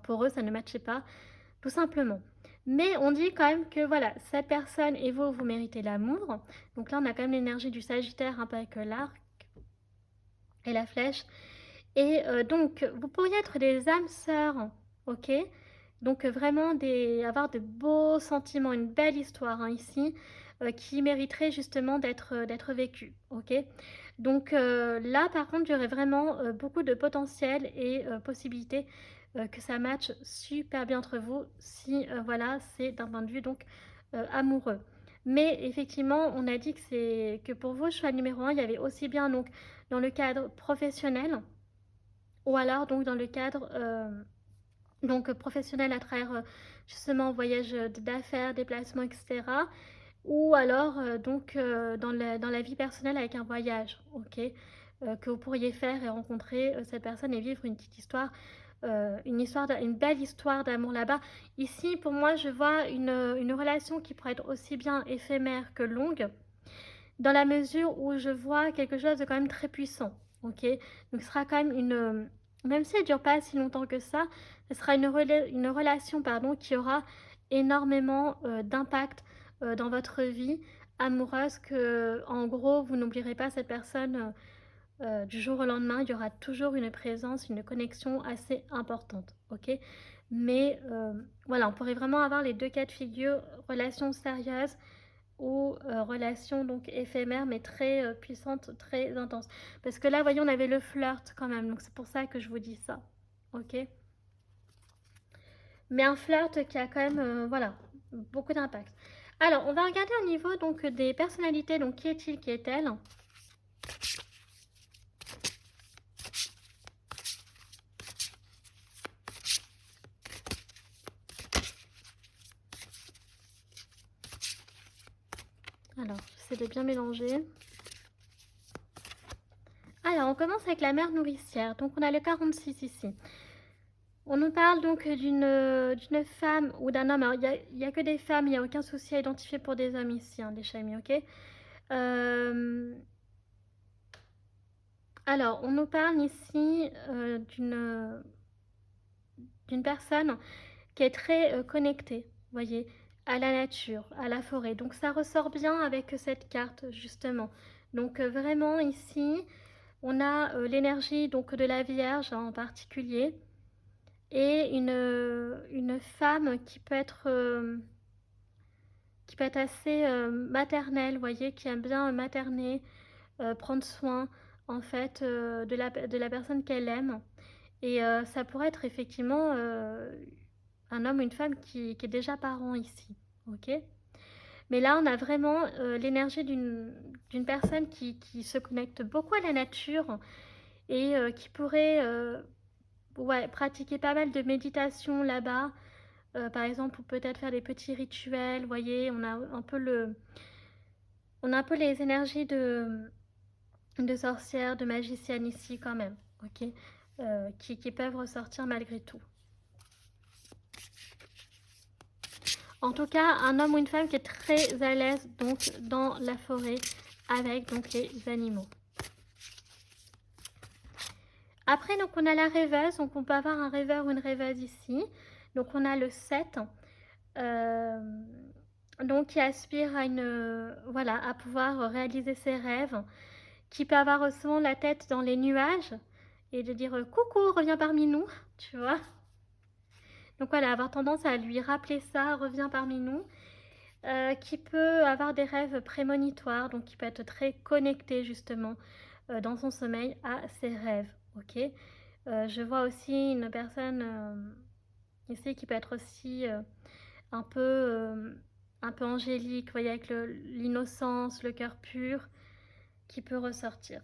pour eux, ça ne matchait pas, tout simplement. Mais on dit quand même que voilà, cette personne et vous, vous méritez l'amour. Donc là, on a quand même l'énergie du Sagittaire un peu avec l'arc. et la flèche. Et donc, vous pourriez être des âmes sœurs, ok? Donc, vraiment avoir de beaux sentiments, une belle histoire hein, ici, qui mériterait justement d'être vécue, ok? Donc là, par contre, il y aurait vraiment beaucoup de potentiel et possibilités que ça matche super bien entre vous si, voilà, c'est d'un point de vue donc amoureux. Mais effectivement, on a dit que pour vous, choix numéro un, il y avait aussi bien donc dans le cadre professionnel, ou alors donc dans le cadre donc professionnel à travers justement voyage d'affaires, déplacements, etc. Ou alors donc dans la vie personnelle avec un voyage, ok, que vous pourriez faire et rencontrer cette personne et vivre une petite histoire, une belle histoire d'amour là-bas. Ici, pour moi, je vois une relation qui pourrait être aussi bien éphémère que longue, dans la mesure où je vois quelque chose de quand même très puissant, ok? Donc ce sera quand même même si elle ne dure pas si longtemps que ça, ce sera une relation pardon, qui aura énormément d'impact dans votre vie amoureuse, que en gros, vous n'oublierez pas cette personne du jour au lendemain, il y aura toujours une présence, une connexion assez importante, ok? Mais voilà, on pourrait vraiment avoir les deux cas de figure, relation sérieuse ou relation donc éphémère mais très puissante, très intense. Parce que là, voyons, on avait le flirt quand même, donc c'est pour ça que je vous dis ça, ok? Mais un flirt qui a quand même, voilà, beaucoup d'impact. Alors, on va regarder au niveau donc des personnalités, donc qui est-il, qui est-elle? Alors, j'essaie de bien mélanger. Alors, on commence avec la mère nourricière. Donc, on a le 46 ici. On nous parle donc d'une femme ou d'un homme. Alors, il y a que des femmes, il n'y a aucun souci à identifier pour des hommes ici, hein, les chamis, ok? Euh, alors, on nous parle ici d'une personne qui est très connectée, vous voyez, à la nature, à la forêt. Donc, ça ressort bien avec cette carte, justement. Donc, vraiment, ici, on a l'énergie donc de la Vierge en particulier et une femme qui peut être assez maternelle, vous voyez, qui aime bien materner, prendre soin en fait de la personne qu'elle aime. Et ça pourrait être effectivement un homme ou une femme qui est déjà parent ici, ok? Mais là, on a vraiment l'énergie d'une personne qui se connecte beaucoup à la nature et qui pourrait ouais, pratiquer pas mal de méditation là-bas. Par exemple, ou peut-être faire des petits rituels, vous voyez, on a un peu les énergies de sorcières, de magiciennes ici quand même, ok, qui peuvent ressortir malgré tout. En tout cas, un homme ou une femme qui est très à l'aise donc dans la forêt avec donc les animaux. Après, donc on a la rêveuse, donc on peut avoir un rêveur ou une rêveuse ici. Donc on a le 7, donc qui aspire à voilà, à pouvoir réaliser ses rêves, qui peut avoir souvent la tête dans les nuages et de dire coucou, reviens parmi nous, tu vois. Donc voilà, avoir tendance à lui rappeler ça, reviens parmi nous. Qui peut avoir des rêves prémonitoires, donc qui peut être très connecté justement dans son sommeil à ses rêves, ok. Je vois aussi une personne ici qui peut être aussi un peu, euh, un peu angélique, vous voyez, avec l'innocence, le cœur pur, qui peut ressortir.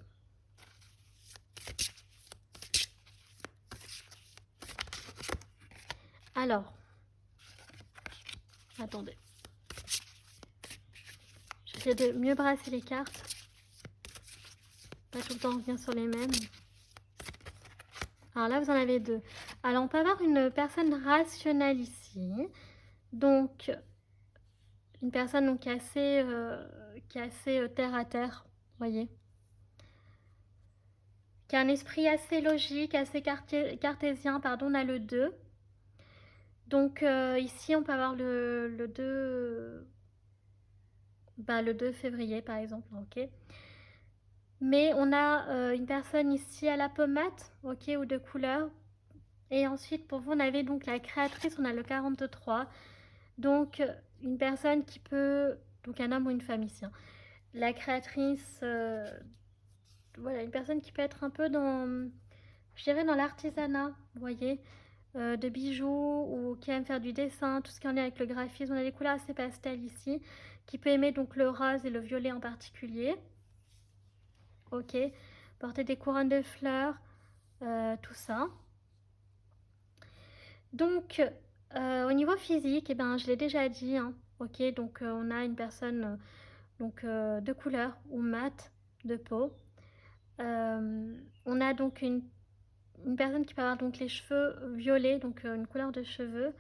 Alors, attendez. J'essaie de mieux brasser les cartes. Pas tout le temps revenir sur les mêmes. Alors là, vous en avez deux. Alors, on peut avoir une personne rationnelle ici. Donc, une personne donc, qui est assez terre à terre, vous voyez. Qui a un esprit assez logique, assez cartésien, pardon, on a le 2. Donc, ici, on peut avoir le 2, le 2 février, par exemple, ok. Mais on a une personne ici à la pommade, ok, ou de couleur. Et ensuite, pour vous, on avait donc la créatrice, on a le 43. Donc, une personne qui peut... Donc, un homme ou une femme ici, hein. La créatrice, voilà, une personne qui peut être un peu dans, je dirais, dans l'artisanat, vous voyez, de bijoux, ou qui aime faire du dessin, tout ce qui en est avec le graphisme. On a des couleurs assez pastel ici, qui peut aimer donc le rose et le violet en particulier. Ok, porter des couronnes de fleurs, tout ça. Donc, au niveau physique, eh ben, je l'ai déjà dit, hein, ok, donc on a une personne donc, de couleur ou mat de peau. On a donc une personne qui peut avoir donc les cheveux violets, donc une couleur de cheveux.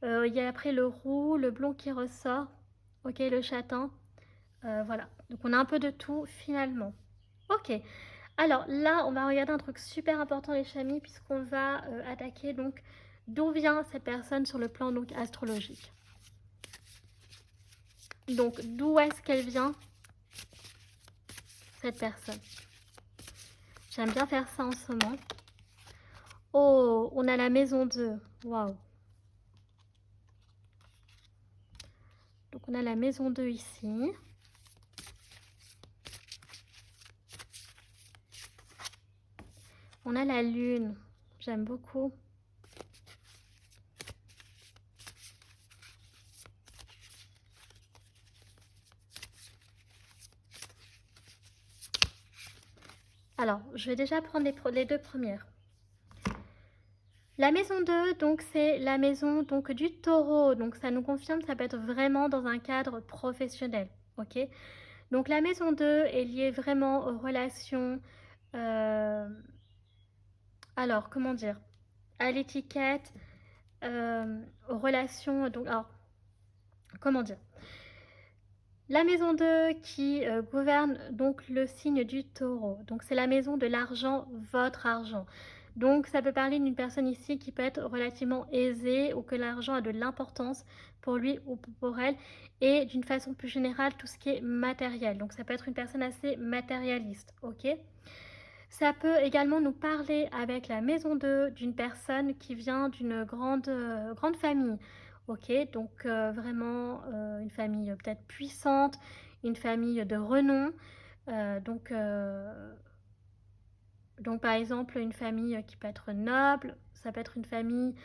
Il y a après le roux, le blond qui ressort, ok, le châtain. Voilà, donc on a un peu de tout finalement. Ok, alors là, on va regarder un truc super important les chamis, puisqu'on va attaquer donc d'où vient cette personne sur le plan donc astrologique. Donc d'où est-ce qu'elle vient, cette personne? J'aime bien faire ça en ce moment. Oh, on a la maison 2. Waouh. Donc on a la maison 2 ici. On a la lune. J'aime beaucoup. Alors, je vais déjà prendre les deux premières. La maison 2, donc c'est la maison donc, du taureau. Donc ça nous confirme, ça peut être vraiment dans un cadre professionnel. Ok. Donc la maison 2 est liée vraiment aux relations. Alors, comment dire? À l'étiquette, aux relations. Donc, alors, comment dire? La maison 2 qui gouverne donc le signe du taureau. Donc c'est la maison de l'argent, votre argent. Donc ça peut parler d'une personne ici qui peut être relativement aisée ou que l'argent a de l'importance pour lui ou pour elle. Et d'une façon plus générale, tout ce qui est matériel. Donc ça peut être une personne assez matérialiste, ok? Ça peut également nous parler avec la maison 2 d'une personne qui vient d'une grande famille. Ok, donc vraiment une famille peut-être puissante, une famille de renom. Euh, donc, euh, donc par exemple une famille qui peut être noble, ça peut être une famille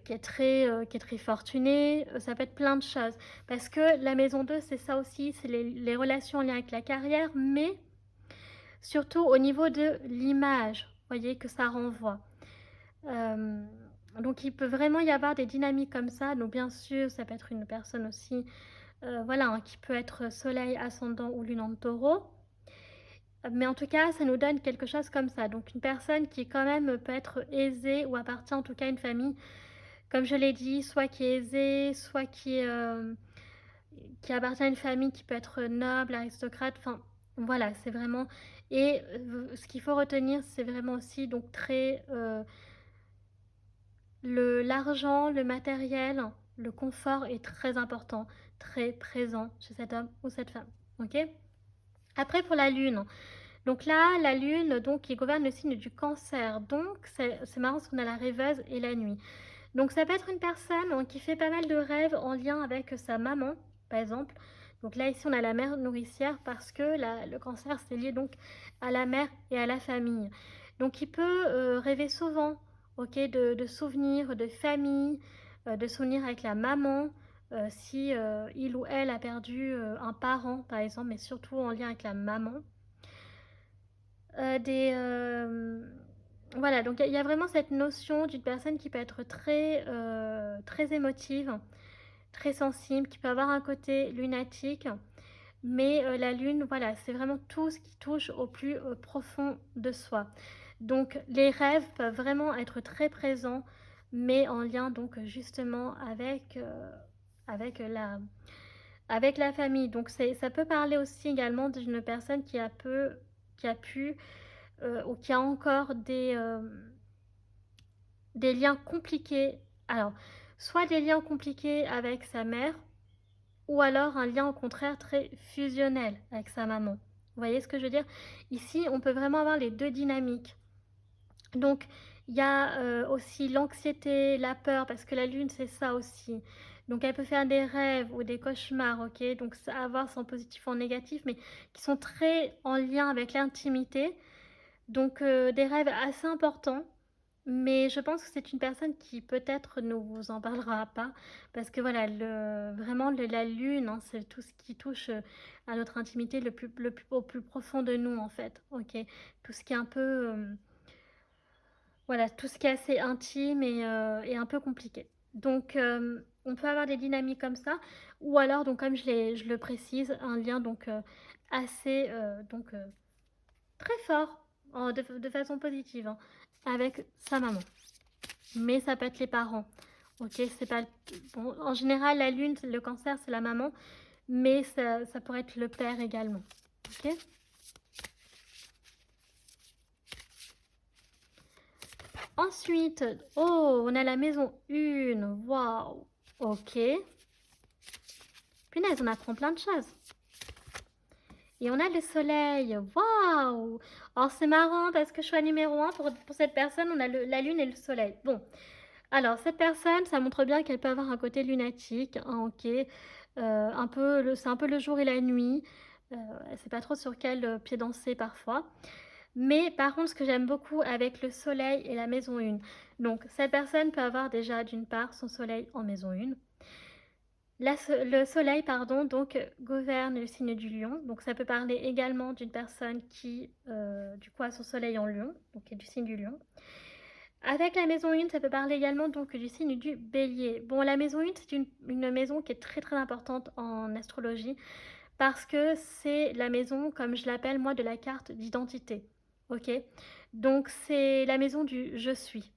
qui est très fortunée, ça peut être plein de choses. Parce que la maison 2 c'est ça aussi, c'est les relations en lien avec la carrière, mais surtout au niveau de l'image, vous voyez, que ça renvoie. Euh, donc il peut vraiment y avoir des dynamiques comme ça. Donc bien sûr, ça peut être une personne aussi, voilà, hein, qui peut être soleil, ascendant ou lune en taureau. Mais en tout cas, ça nous donne quelque chose comme ça. Donc une personne qui quand même peut être aisée ou appartient en tout cas à une famille, comme je l'ai dit, soit qui est aisée, soit qui appartient à une famille qui peut être noble, aristocrate. Enfin, voilà, c'est vraiment... Et ce qu'il faut retenir, c'est vraiment aussi donc très... l'argent, le matériel, le confort est très important, très présent chez cet homme ou cette femme. Ok. Après pour la lune. Donc là, la lune donc, qui gouverne le signe du cancer. Donc c'est marrant parce qu'on a la rêveuse et la nuit. Donc ça peut être une personne qui fait pas mal de rêves en lien avec sa maman, par exemple. Donc là, ici, on a la mère nourricière parce que le cancer, c'est lié donc à la mère et à la famille. Donc il peut rêver souvent, ok, de souvenirs, de famille, de souvenirs avec la maman, si il ou elle a perdu un parent, par exemple, mais surtout en lien avec la maman. Des voilà, donc il y a vraiment cette notion d'une personne qui peut être très émotive, très sensible, qui peut avoir un côté lunatique, mais la lune, voilà, c'est vraiment tout ce qui touche au plus profond de soi. Donc les rêves peuvent vraiment être très présents, mais en lien donc justement avec la famille. Donc ça peut parler aussi également d'une personne qui a pu ou qui a encore des liens compliqués. Alors, soit des liens compliqués avec sa mère, ou alors un lien au contraire très fusionnel avec sa maman. Vous voyez ce que je veux dire? Ici, on peut vraiment avoir les 2 dynamiques. Donc, il y a, aussi l'anxiété, la peur, parce que la lune, c'est ça aussi. Donc elle peut faire des rêves ou des cauchemars, OK? Donc ça à voir, c'est en positif ou en négatif, mais qui sont très en lien avec l'intimité. Donc, des rêves assez importants, mais je pense que c'est une personne qui peut-être ne vous en parlera pas parce que voilà, vraiment la lune, hein, c'est tout ce qui touche, à notre intimité le plus au plus profond de nous, en fait, OK? Tout ce qui est un peu, voilà, tout ce qui est assez intime et un peu compliqué. Donc, on peut avoir des dynamiques comme ça ou alors donc comme je le précise, un lien donc, assez, donc, très fort, de façon positive, hein, avec sa maman. Mais ça peut être les parents, OK? C'est pas bon, en général, la lune, le cancer, c'est la maman, mais ça pourrait être le père également, OK? Ensuite, oh, on a la maison 1, waouh! OK. Punaise, on apprend plein de choses. Et on a le soleil, waouh! Alors c'est marrant parce que choix numéro 1 pour cette personne, on a la lune et le soleil. Bon, alors cette personne, ça montre bien qu'elle peut avoir un côté lunatique, hein, OK. Un peu c'est un peu le jour et la nuit. Elle sait pas trop sur quel, pied danser parfois. Mais par contre, ce que j'aime beaucoup avec le soleil et la maison 1, donc cette personne peut avoir déjà d'une part son soleil en maison 1. Le soleil, pardon, donc gouverne le signe du lion. Donc ça peut parler également d'une personne qui, du coup, a son soleil en lion, donc qui est du signe du lion. Avec la maison 1, ça peut parler également donc du signe du bélier. Bon, la maison 1, c'est une maison qui est très très importante en astrologie parce que c'est la maison, comme je l'appelle moi, de la carte d'identité. Ok? Donc c'est la maison du je suis.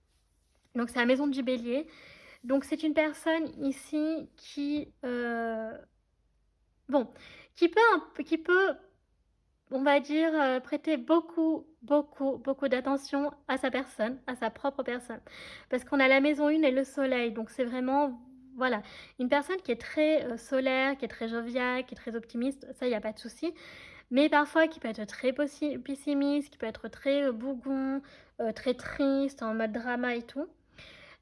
Donc c'est la maison du bélier. Donc c'est une personne ici qui, bon, qui peut, on va dire, prêter beaucoup, beaucoup, beaucoup d'attention à sa personne, à sa propre personne. Parce qu'on a la maison 1 et le soleil, donc c'est vraiment, voilà, une personne qui est très, solaire, qui est très joviale, qui est très optimiste, ça, il y a pas de souci. Mais parfois qui peut être très pessimiste, qui peut être très, bougon, très triste, en mode drama et tout.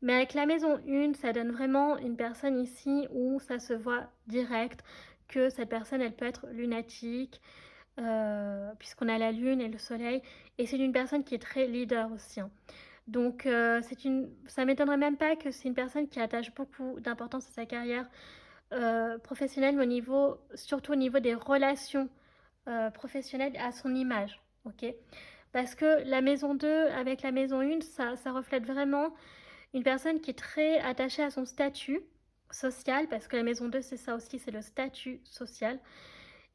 Mais avec la maison 1, ça donne vraiment une personne ici où ça se voit direct que cette personne, elle peut être lunatique, puisqu'on a la lune et le soleil et c'est une personne qui est très leader aussi, hein. Donc ça m'étonnerait même pas que c'est une personne qui attache beaucoup d'importance à sa carrière, professionnelle, mais surtout au niveau des relations, professionnelles, à son image, OK? Parce que la maison 2 avec la maison 1, ça reflète vraiment une personne qui est très attachée à son statut social, parce que la maison 2, c'est ça aussi, c'est le statut social.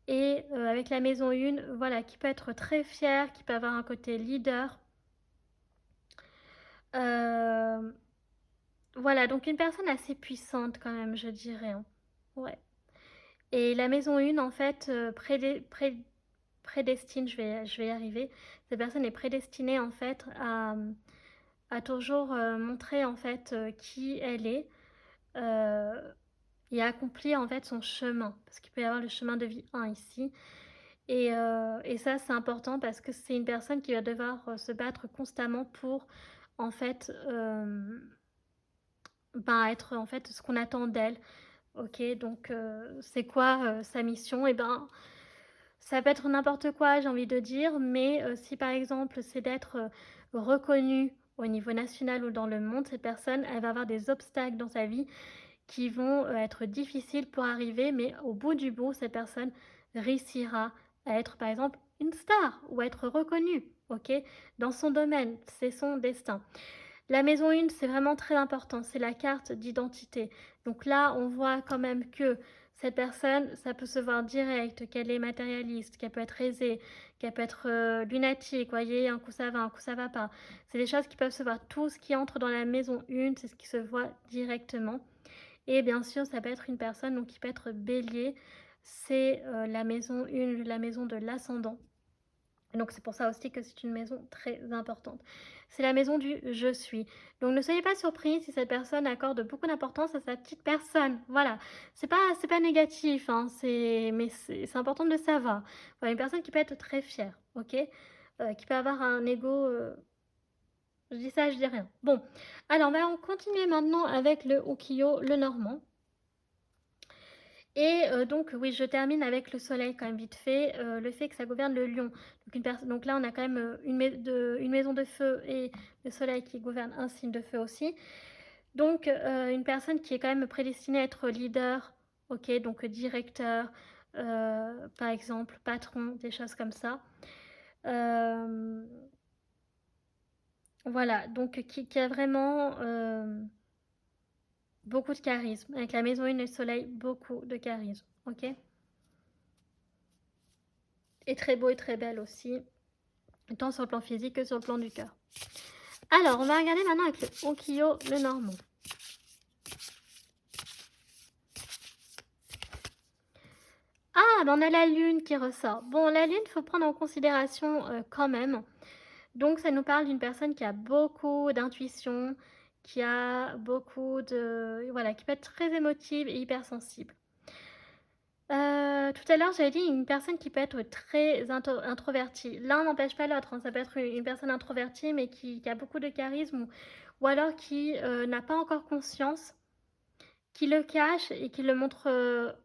Et avec la maison 1, voilà, qui peut être très fière, qui peut avoir un côté leader. Euh, voilà, donc une personne assez puissante quand même, je dirais, hein. Ouais. Et la maison 1, en fait, prédestine, je vais y arriver, cette personne est prédestinée en fait à toujours montrer en fait qui elle est. euh, et accomplir en fait son chemin. Parce qu'il peut y avoir le chemin de vie 1 ici. Et ça, c'est important parce que c'est une personne qui va devoir se battre constamment pour en fait ben, être en fait ce qu'on attend d'elle. Ok, donc c'est quoi sa mission? Et ben, ça peut être n'importe quoi, j'ai envie de dire, mais si par exemple c'est d'être reconnue au niveau national ou dans le monde, cette personne, elle va avoir des obstacles dans sa vie qui vont être difficiles pour arriver, mais au bout du bout, cette personne réussira à être par exemple une star ou à être reconnue, ok, dans son domaine, c'est son destin. La maison 1, c'est vraiment très important, c'est la carte d'identité. Donc là, on voit quand même que cette personne, ça peut se voir direct, qu'elle est matérialiste, qu'elle peut être aisée, qu'elle peut être lunatique, voyez, un coup ça va, un coup ça va pas. C'est des choses qui peuvent se voir. Tout ce qui entre dans la maison 1, c'est ce qui se voit directement. Et bien sûr, ça peut être une personne donc qui peut être bélier, c'est la maison 1, la maison de l'ascendant. Donc c'est pour ça aussi que c'est une maison très importante. C'est la maison du je suis. Donc ne soyez pas surpris si cette personne accorde beaucoup d'importance à sa petite personne. Voilà. C'est pas négatif, hein, mais c'est important de le savoir. Voilà, une personne qui peut être très fière, ok? Qui peut avoir un ego. Je dis ça, je dis rien. Bon, alors on va continuer maintenant avec le ukiyo, le normand. Et donc, oui, je termine avec le soleil quand même vite fait, le fait que ça gouverne le lion. Donc là, on a quand même une maison de feu et le soleil qui gouverne un signe de feu aussi. Donc, une personne qui est quand même prédestinée à être leader, ok, donc directeur, par exemple, patron, des choses comme ça. Voilà, donc qui a vraiment beaucoup de charisme. Avec la maison 1 et le soleil, beaucoup de charisme, ok? Et très beau et très belle aussi, tant sur le plan physique que sur le plan du cœur. Alors, on va regarder maintenant avec le Ukiyo, le normand. Ah, ben on a la lune qui ressort. Bon, la lune, il faut prendre en considération quand même. Donc, ça nous parle d'une personne qui a beaucoup d'intuition, qui a beaucoup de... Voilà, qui peut être très émotive et hypersensible. Tout à l'heure, j'avais dit une personne qui peut être très introvertie. L'un n'empêche pas l'autre, hein. Ça peut être une personne introvertie, mais qui a beaucoup de charisme, ou alors qui n'a pas encore conscience, qui le cache et qui le montre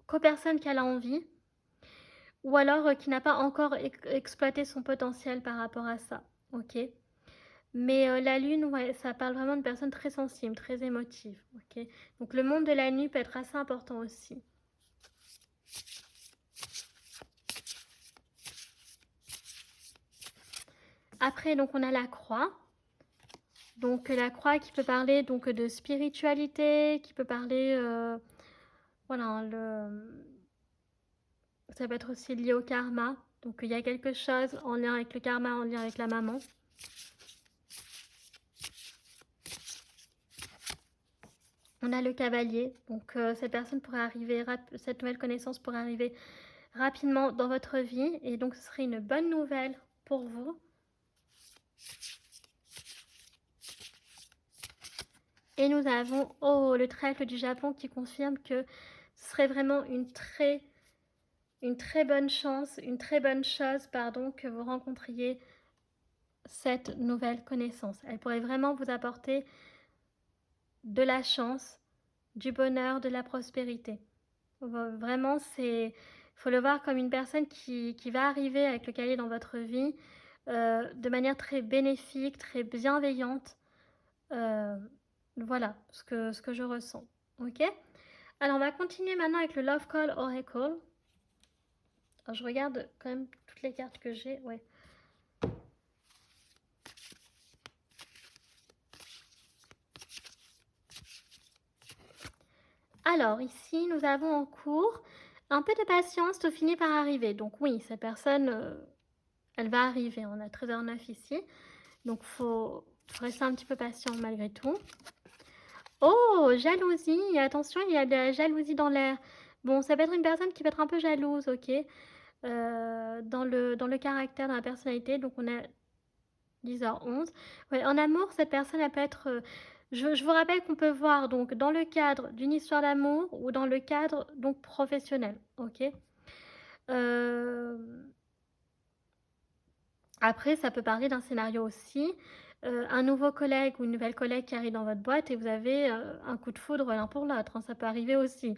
qu'aux personnes qu'elle a envie, ou alors qui n'a pas encore exploité son potentiel par rapport à ça. Ok. Mais la lune, ouais, ça parle vraiment de personnes très sensibles, très émotives. Ok. Donc le monde de la nuit peut être assez important aussi. Après, donc on a la croix. Donc la croix qui peut parler donc de spiritualité, qui peut parler, voilà, ça peut être aussi lié au karma. Donc il y a quelque chose en lien avec le karma, en lien avec la maman. On a le cavalier. Donc cette personne pourrait arriver, cette nouvelle connaissance pourrait arriver rapidement dans votre vie. Et donc ce serait une bonne nouvelle pour vous. Et nous avons, oh, le trèfle du Japon qui confirme que ce serait vraiment une très bonne chance, une très bonne chose, pardon, que vous rencontriez cette nouvelle connaissance. Elle pourrait vraiment vous apporter de la chance, du bonheur, de la prospérité. Vraiment, faut le voir comme une personne qui va arriver avec le cavalier dans votre vie de manière très bénéfique, très bienveillante. Voilà ce que je ressens. Ok. Alors, on va continuer maintenant avec le Love Call Oracle. Alors, je regarde quand même toutes les cartes que j'ai. Ouais. Alors, ici, nous avons en cours un peu de patience, tout finit par arriver. Donc oui, cette personne, elle va arriver. On a 13h09 ici. Donc, faut rester un petit peu patient malgré tout. Oh, jalousie. Attention, il y a de la jalousie dans l'air. Bon, ça peut être une personne qui peut être un peu jalouse, ok, dans le caractère, dans la personnalité. Donc, on a 10h11. Ouais, en amour, cette personne, elle peut être... je vous rappelle qu'on peut voir donc dans le cadre d'une histoire d'amour ou dans le cadre donc professionnel, ok. Après, ça peut parler d'un scénario aussi. Un nouveau collègue ou une nouvelle collègue qui arrive dans votre boîte et vous avez un coup de foudre l'un pour l'autre, hein, ça peut arriver aussi.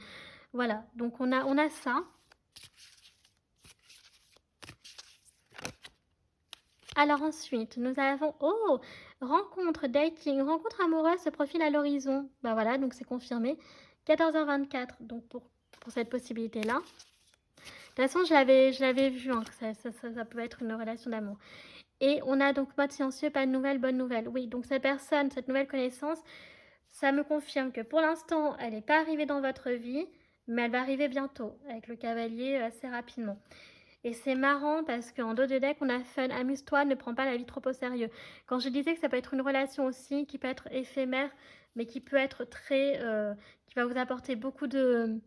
Voilà, donc on a ça. Alors ensuite, nous avons, oh, rencontre, dating, rencontre amoureuse se profile à l'horizon. Bah voilà, donc c'est confirmé. 14h24, donc pour cette possibilité-là. De toute façon, je l'avais vu, hein, que ça peut être une relation d'amour. Et on a donc mode silencieux, pas de nouvelles, bonne nouvelle. Oui, donc cette personne, cette nouvelle connaissance, ça me confirme que pour l'instant, elle n'est pas arrivée dans votre vie, mais elle va arriver bientôt, avec le cavalier assez rapidement. Et c'est marrant parce qu'en dos de deck, on a fun, amuse-toi, ne prends pas la vie trop au sérieux. Quand je disais que ça peut être une relation aussi qui peut être éphémère, mais qui peut être très... qui va vous apporter beaucoup de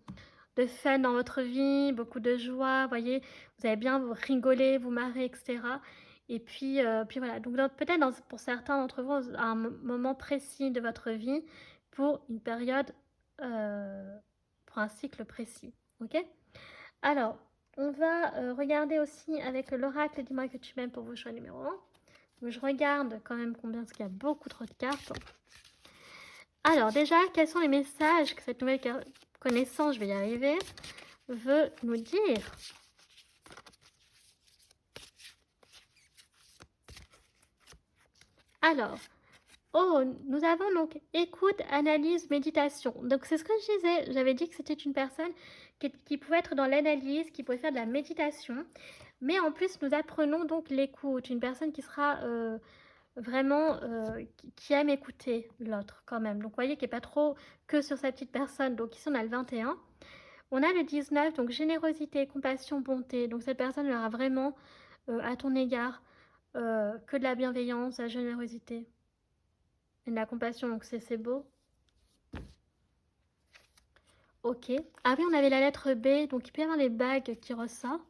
de fun dans votre vie, beaucoup de joie, vous voyez? Vous allez bien vous rigoler, vous marrer, et cetera. Et puis voilà, donc peut-être pour certains d'entre vous, à un moment précis de votre vie, pour une période, heu, pour un cycle précis, OK? Alors, on va, regarder aussi avec l'oracle «Dis-moi que tu m'aimes» pour vos choix numéro 1. Donc je regarde quand même combien, parce qu'il y a beaucoup trop de cartes. Alors déjà, quels sont les messages que cette nouvelle connaissance, je vais y arriver, veut nous dire? Alors, oh, nous avons donc écoute, analyse, méditation. Donc c'est ce que je disais, j'avais dit que c'était une personne qui pouvait être dans l'analyse, qui pouvait faire de la méditation, mais en plus nous apprenons donc l'écoute, une personne qui sera vraiment qui aime écouter l'autre quand même. Donc vous voyez qu'il n'est pas trop que sur sa petite personne. Donc ici on a le 21. On a le 19, donc générosité, compassion, bonté. Donc cette personne elle aura vraiment à ton égard que de la bienveillance, de la générosité et de la compassion. Donc c'est beau. Ok. Ah oui, on avait la lettre B, donc il peut y avoir les bagues qui ressortent.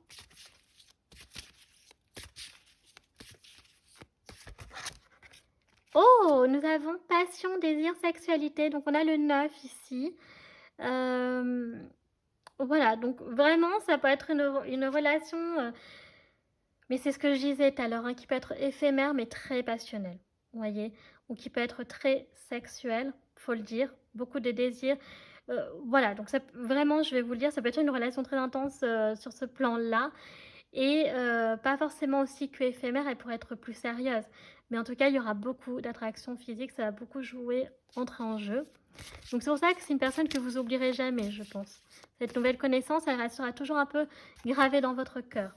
Oh, nous avons passion, désir, sexualité. Donc on a le 9 ici. Voilà, donc vraiment, ça peut être une relation, mais c'est ce que je disais tout à l'heure, hein, qui peut être éphémère, mais très passionnelle, vous voyez? Ou qui peut être très sexuelle, faut le dire, beaucoup de désirs. Voilà, donc ça vraiment, je vais vous le dire, ça peut être une relation très intense, sur ce plan-là et pas forcément aussi que éphémère, elle pourrait être plus sérieuse. Mais en tout cas, il y aura beaucoup d'attraction physique, ça va beaucoup jouer, entrer en jeu. Donc c'est pour ça que c'est une personne que vous oublierez jamais, je pense. Cette nouvelle connaissance, elle restera toujours un peu gravée dans votre cœur.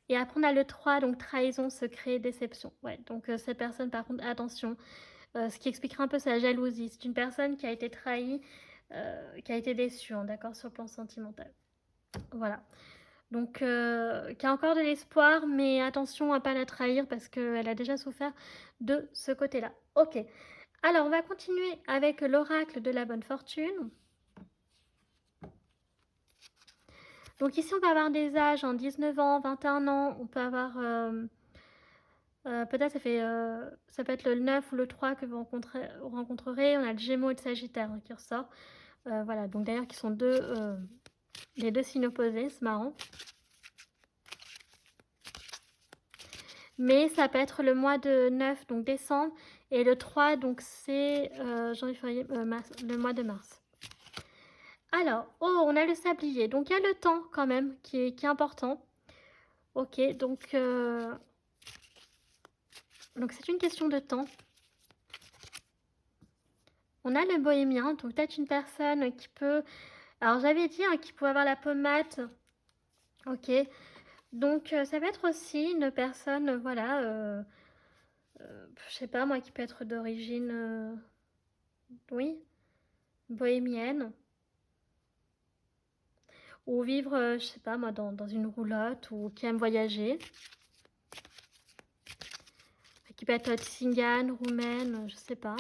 Et après, on a le 3, donc trahison, secret, déception. Ouais, donc cette personne, par contre, attention, ce qui expliquera un peu sa jalousie. C'est une personne qui a été trahie, qui a été déçue, hein, d'accord, sur le plan sentimental. Voilà. Donc, qui a encore de l'espoir, mais attention à ne pas la trahir parce qu'elle a déjà souffert de ce côté-là. Ok. Alors, on va continuer avec l'oracle de la bonne fortune. Donc ici, on peut avoir des âges en 19 ans, 21 ans, on peut avoir... peut-être ça peut être le 9 ou le 3 que vous rencontrerez. On a le Gémeaux et le Sagittaire qui ressort. Voilà, donc d'ailleurs qui sont les deux signes opposés, c'est marrant. Mais ça peut être le mois de 9, donc décembre, et le 3, donc c'est janvier, février, le mois de mars. Alors, oh, on a le sablier. Donc, il y a le temps quand même qui est important. Ok, donc c'est une question de temps. On a le bohémien, donc peut-être une personne qui peut... Alors, j'avais dit qui pouvait avoir la pommade. Ok, donc ça peut être aussi une personne, voilà, je sais pas moi, qui peut être d'origine, oui, bohémienne. Ou vivre, je sais pas moi, dans une roulotte, ou qui aime voyager. Qui peut être tzingane, roumaine, je sais pas.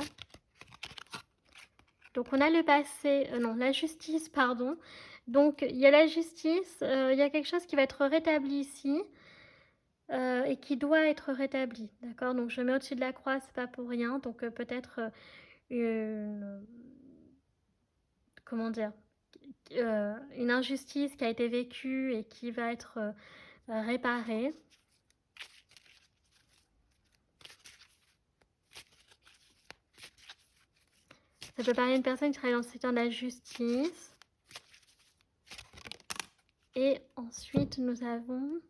Donc on a le passé, non, la justice, pardon. Donc il y a la justice, il y a quelque chose qui va être rétabli ici et qui doit être rétabli, d'accord? Donc je mets au-dessus de la croix, c'est pas pour rien. Donc peut-être une, comment dire, une injustice qui a été vécue et qui va être réparée. Ça peut parler d'une personne qui travaille dans le secteur de la justice. Et ensuite, nous avons...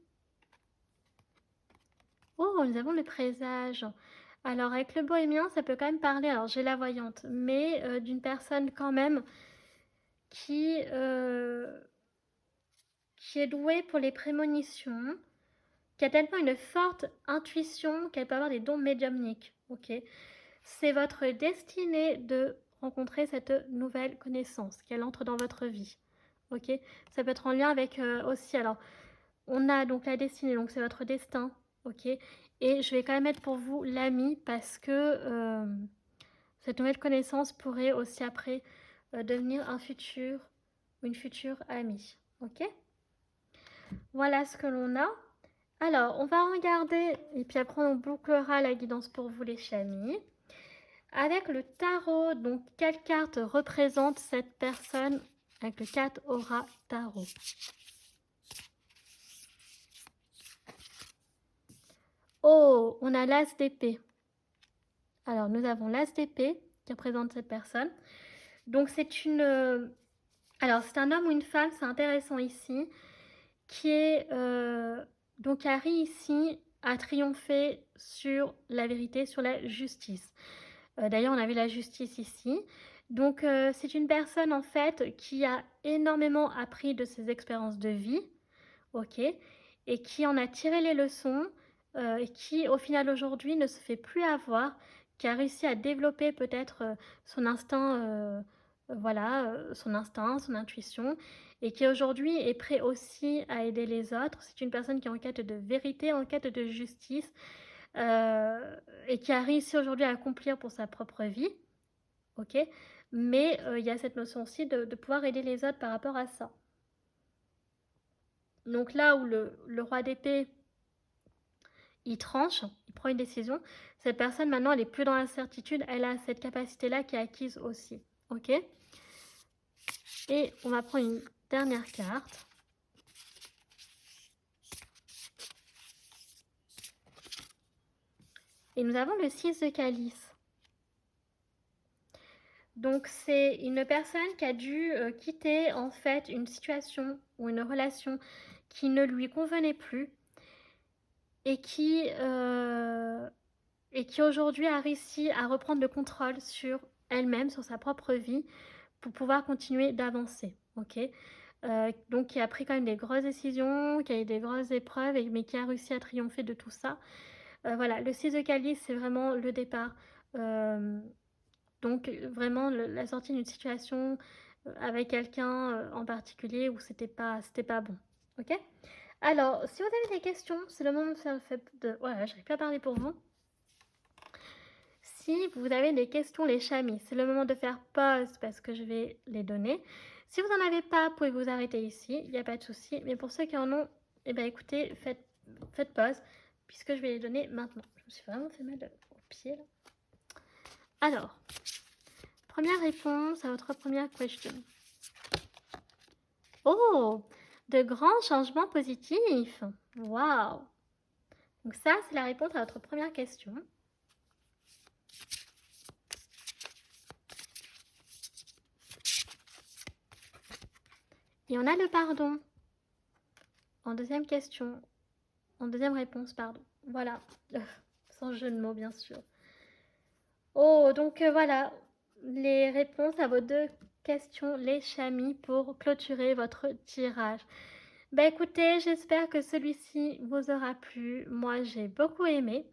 Oh, nous avons le présage. Alors, avec le bohémien, ça peut quand même parler... Alors, j'ai la voyante, mais d'une personne quand même qui est douée pour les prémonitions, qui a tellement une forte intuition qu'elle peut avoir des dons médiumniques. Ok, c'est votre destinée de rencontrer cette nouvelle connaissance, qu'elle entre dans votre vie. Ok, ça peut être en lien avec aussi, alors, on a donc la destinée, donc c'est votre destin, ok, et je vais quand même mettre pour vous l'ami parce que cette nouvelle connaissance pourrait aussi après devenir un futur une future amie. Ok? Voilà ce que l'on a. Alors, on va regarder, et puis après on bouclera la guidance pour vous les chamis. Avec le tarot, donc quelle carte représente cette personne avec le 4 aura tarot? Oh, on a l'as d'épée. Alors, nous avons l'as d'épée qui représente cette personne. Donc, c'est une... alors, c'est un homme ou une femme, c'est intéressant ici, qui est... donc, Harry ici a triomphé sur la vérité, sur la justice. D'ailleurs, on avait la justice ici. Donc, c'est une personne, en fait, qui a énormément appris de ses expériences de vie, ok, et qui en a tiré les leçons, et qui, au final, aujourd'hui, ne se fait plus avoir, qui a réussi à développer peut-être son instinct, voilà, son instinct, son intuition, et qui aujourd'hui est prêt aussi à aider les autres. C'est une personne qui est en quête de vérité, en quête de justice, et qui a réussi aujourd'hui à accomplir pour sa propre vie, ok. Mais il y a cette notion aussi de pouvoir aider les autres par rapport à ça. Donc là où le roi d'épée, il tranche, il prend une décision, cette personne maintenant elle est plus dans l'incertitude, elle a cette capacité-là qui est acquise aussi, ok. Et on va prendre une dernière carte. Et nous avons le 6 de calice. Donc c'est une personne qui a dû quitter en fait une situation ou une relation qui ne lui convenait plus et qui aujourd'hui a réussi à reprendre le contrôle sur elle-même, sur sa propre vie, pour pouvoir continuer d'avancer, ok. Donc qui a pris quand même des grosses décisions, qui a eu des grosses épreuves, mais qui a réussi à triompher de tout ça. Voilà, le 6 de calice, c'est vraiment le départ. Donc vraiment la sortie d'une situation avec quelqu'un en particulier où c'était pas bon, ok. Alors, si vous avez des questions, c'est le moment de faire le fait de... Voilà, j'arrive pas à parler pour vous. Si vous avez des questions, les chamis, c'est le moment de faire pause parce que je vais les donner. Si vous n'en avez pas, pouvez vous arrêter ici, il n'y a pas de souci. Mais pour ceux qui en ont, eh bien écoutez, faites pause puisque je vais les donner maintenant. Je me suis vraiment fait mal au pied là. Alors, première réponse à votre première question. Oh, de grands changements positifs. Waouh. Donc ça, c'est la réponse à votre première question. Et on a le pardon. En deuxième question. En deuxième réponse, pardon. Voilà. Sans jeu de mots, bien sûr. Oh, donc voilà. Les réponses à vos deux questions, les chamis, pour clôturer votre tirage. Bah écoutez, j'espère que celui-ci vous aura plu. Moi, j'ai beaucoup aimé.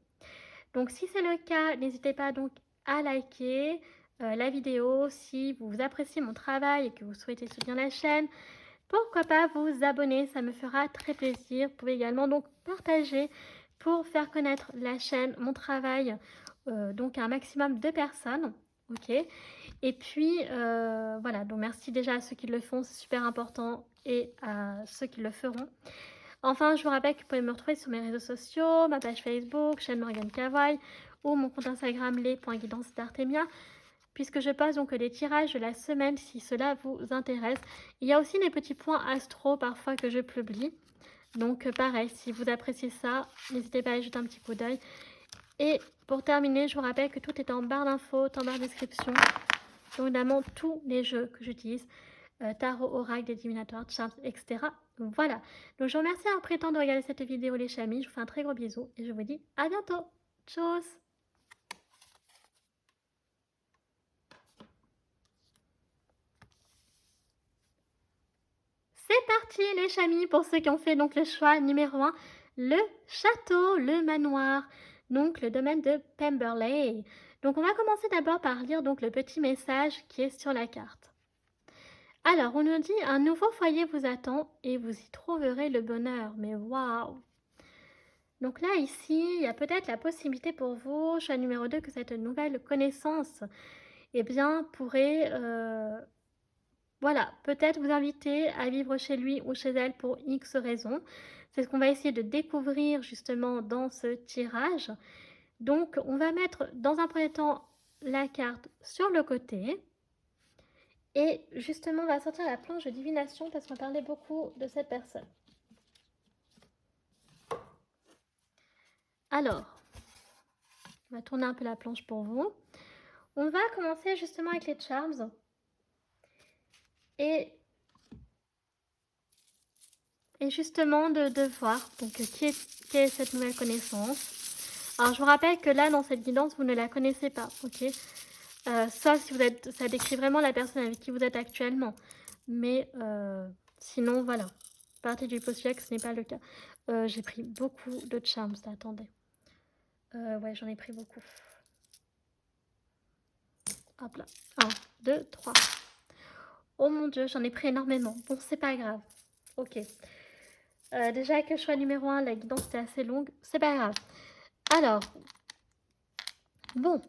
Donc si c'est le cas, n'hésitez pas donc à liker la vidéo. Si vous appréciez mon travail et que vous souhaitez soutenir la chaîne, pourquoi pas vous abonner, ça me fera très plaisir. Vous pouvez également donc partager pour faire connaître la chaîne, mon travail, donc à un maximum de personnes. Ok. Et puis voilà, donc merci déjà à ceux qui le font, c'est super important, et à ceux qui le feront. Enfin, je vous rappelle que vous pouvez me retrouver sur mes réseaux sociaux, ma page Facebook, chaîne Morgane Cavoye, ou mon compte Instagram les.guidance d'Artemia, puisque je passe donc les tirages de la semaine si cela vous intéresse. Il y a aussi des petits points astro parfois que je publie. Donc pareil, si vous appréciez ça, n'hésitez pas à y jeter un petit coup d'œil. Et pour terminer, je vous rappelle que tout est en barre d'infos, en barre de description. Donc évidemment, tous les jeux que j'utilise, tarot, oracle, des divinatoires, charms, etc. Voilà. Donc je vous remercie d'avoir pris le temps de regarder cette vidéo les chamis. Je vous fais un très gros bisou et je vous dis à bientôt. Tchuss. C'est parti les chamis pour ceux qui ont fait donc le choix numéro 1, le château, le manoir, donc le domaine de Pemberley. Donc on va commencer d'abord par lire donc le petit message qui est sur la carte. Alors on nous dit un nouveau foyer vous attend et vous y trouverez le bonheur. Mais waouh! Donc là ici il y a peut-être la possibilité pour vous, choix numéro 2, que cette nouvelle connaissance, eh bien pourrait voilà, peut-être vous inviter à vivre chez lui ou chez elle pour X raisons. C'est ce qu'on va essayer de découvrir justement dans ce tirage. Donc, on va mettre dans un premier temps la carte sur le côté. Et justement, on va sortir la planche de divination parce qu'on parlait beaucoup de cette personne. Alors, on va tourner un peu la planche pour vous. On va commencer justement avec les charms. Et justement de voir donc, qui est cette nouvelle connaissance. Alors, je vous rappelle que là, dans cette guidance, vous ne la connaissez pas, ok? Sauf si vous êtes, ça décrit vraiment la personne avec qui vous êtes actuellement. Mais sinon, voilà. Partez du postulat que ce n'est pas le cas. J'ai pris beaucoup de charms, attendez. Ouais, j'en ai pris beaucoup. Hop là. 1, 2, 3. Oh mon dieu, j'en ai pris énormément. Bon, c'est pas grave. Ok. Déjà que choix numéro 1, la guidance était assez longue. C'est pas grave. Alors. Bon.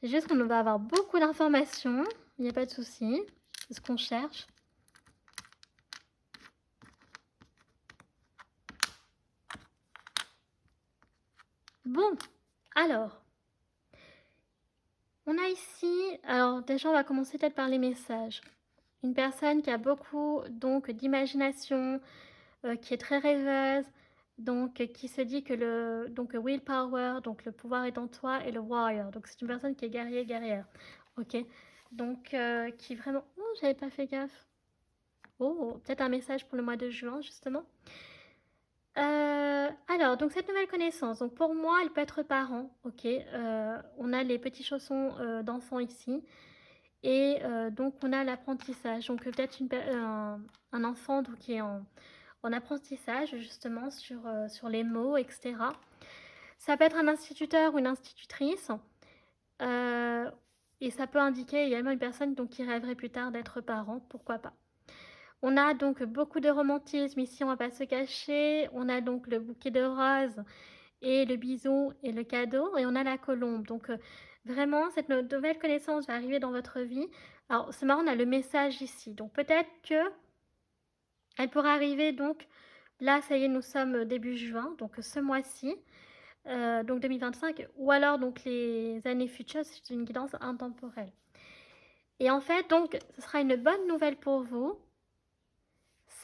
C'est juste qu'on va avoir beaucoup d'informations. Il n'y a pas de souci. C'est ce qu'on cherche. Bon. Alors. On a ici, alors déjà on va commencer peut-être par les messages. Une personne qui a beaucoup donc d'imagination, qui est très rêveuse, donc qui se dit que le willpower, donc le pouvoir est en toi, et le warrior. Donc c'est une personne qui est guerrière. Ok. Donc qui vraiment. Oh, j'avais pas fait gaffe. Oh, peut-être un message pour le mois de juin justement. Alors, donc cette nouvelle connaissance, donc pour moi, elle peut être parent, ok. On a les petits chaussons d'enfants ici, et donc on a l'apprentissage, donc peut-être un enfant donc, qui est en apprentissage justement sur les mots, etc. Ça peut être un instituteur ou une institutrice, et ça peut indiquer également une personne donc, qui rêverait plus tard d'être parent, pourquoi pas. On a donc beaucoup de romantisme ici, on va pas se cacher. On a donc le bouquet de roses et le bisou et le cadeau. Et on a la colombe. Donc vraiment, cette nouvelle connaissance va arriver dans votre vie. Alors c'est marrant, on a le message ici. Donc peut-être que elle pourra arriver donc, là ça y est, nous sommes début juin, donc ce mois-ci, donc 2025. Ou alors donc les années futures, c'est une guidance intemporelle. Et en fait, donc, ce sera une bonne nouvelle pour vous.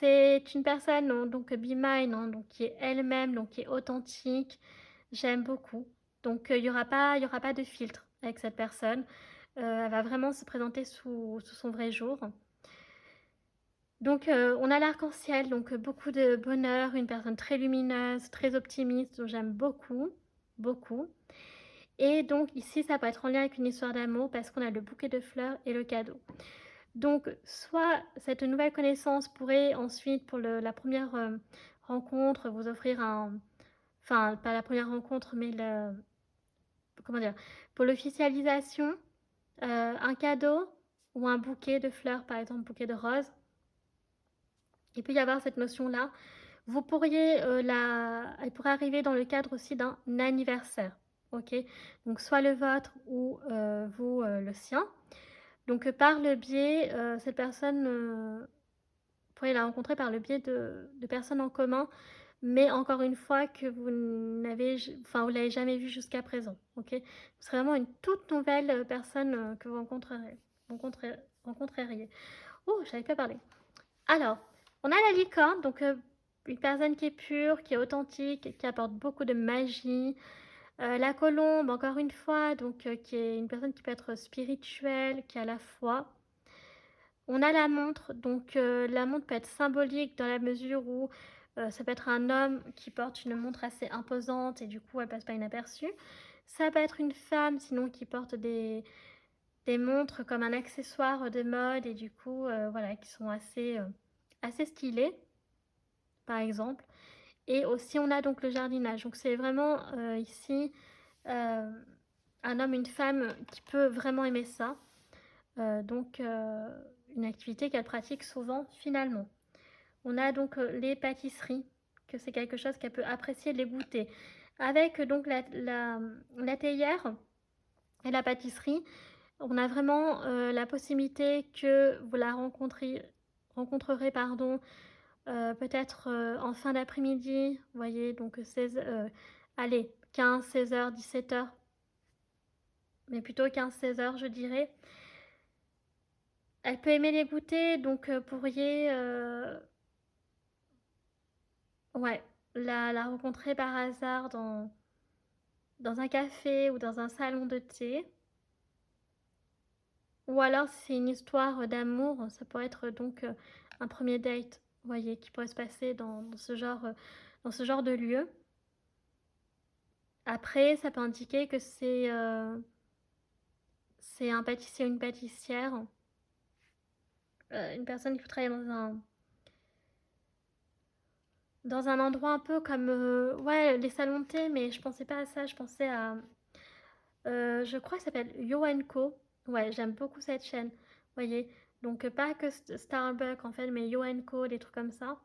C'est une personne donc Be Mine, hein, donc qui est elle-même, donc qui est authentique. J'aime beaucoup. Donc il y aura pas de filtre avec cette personne. Elle va vraiment se présenter sous son vrai jour. Donc on a l'arc-en-ciel, donc beaucoup de bonheur, une personne très lumineuse, très optimiste, dont j'aime beaucoup, beaucoup. Et donc ici, ça peut être en lien avec une histoire d'amour parce qu'on a le bouquet de fleurs et le cadeau. Donc, soit cette nouvelle connaissance pourrait ensuite, pour la première rencontre, vous offrir enfin, pas la première rencontre, mais comment dire, pour l'officialisation, un cadeau ou un bouquet de fleurs, par exemple, bouquet de roses. Il peut y avoir cette notion-là. Vous pourriez, elle pourrait arriver dans le cadre aussi d'un anniversaire, ok? Donc, soit le vôtre ou vous, le sien. Donc par le biais, cette personne, vous pourriez la rencontrer par le biais de personnes en commun, mais encore une fois que vous l'avez jamais vue jusqu'à présent, ok. Ce serait vraiment une toute nouvelle personne que vous rencontreriez. Oh, j'avais pas parlé. Alors, on a la licorne, donc une personne qui est pure, qui est authentique, qui apporte beaucoup de magie. La colombe, encore une fois, donc qui est une personne qui peut être spirituelle, qui a la foi. On a la montre, donc la montre peut être symbolique dans la mesure où ça peut être un homme qui porte une montre assez imposante et du coup elle passe pas inaperçue. Ça peut être une femme sinon qui porte des montres comme un accessoire de mode et du coup voilà, qui sont assez stylées par exemple. Et aussi on a donc le jardinage, donc c'est vraiment ici un homme, une femme qui peut vraiment aimer ça. Donc une activité qu'elle pratique souvent finalement. On a donc les pâtisseries, que c'est quelque chose qu'elle peut apprécier, les goûter. Avec donc la théière et la pâtisserie, on a vraiment la possibilité que vous la rencontrerez pardon, peut-être en fin d'après-midi, vous voyez, donc 15, 16 heures, 17 heures, mais plutôt 15, 16 heures, je dirais. Elle peut aimer les goûters, donc pourriez ouais, la rencontrer par hasard dans un café ou dans un salon de thé. Ou alors, si c'est une histoire d'amour, ça pourrait être donc un premier date, vous voyez, qui pourrait se passer dans ce genre de lieu. Après, ça peut indiquer que c'est un pâtissier ou une pâtissière, une personne qui peut travailler dans un endroit un peu comme ouais, les salons de thé, mais je pensais pas à ça, je pensais à je crois que ça s'appelle Yo& Co. Ouais, j'aime beaucoup cette chaîne, vous voyez. Donc pas que Starbucks en fait, mais Yo& Co, des trucs comme ça.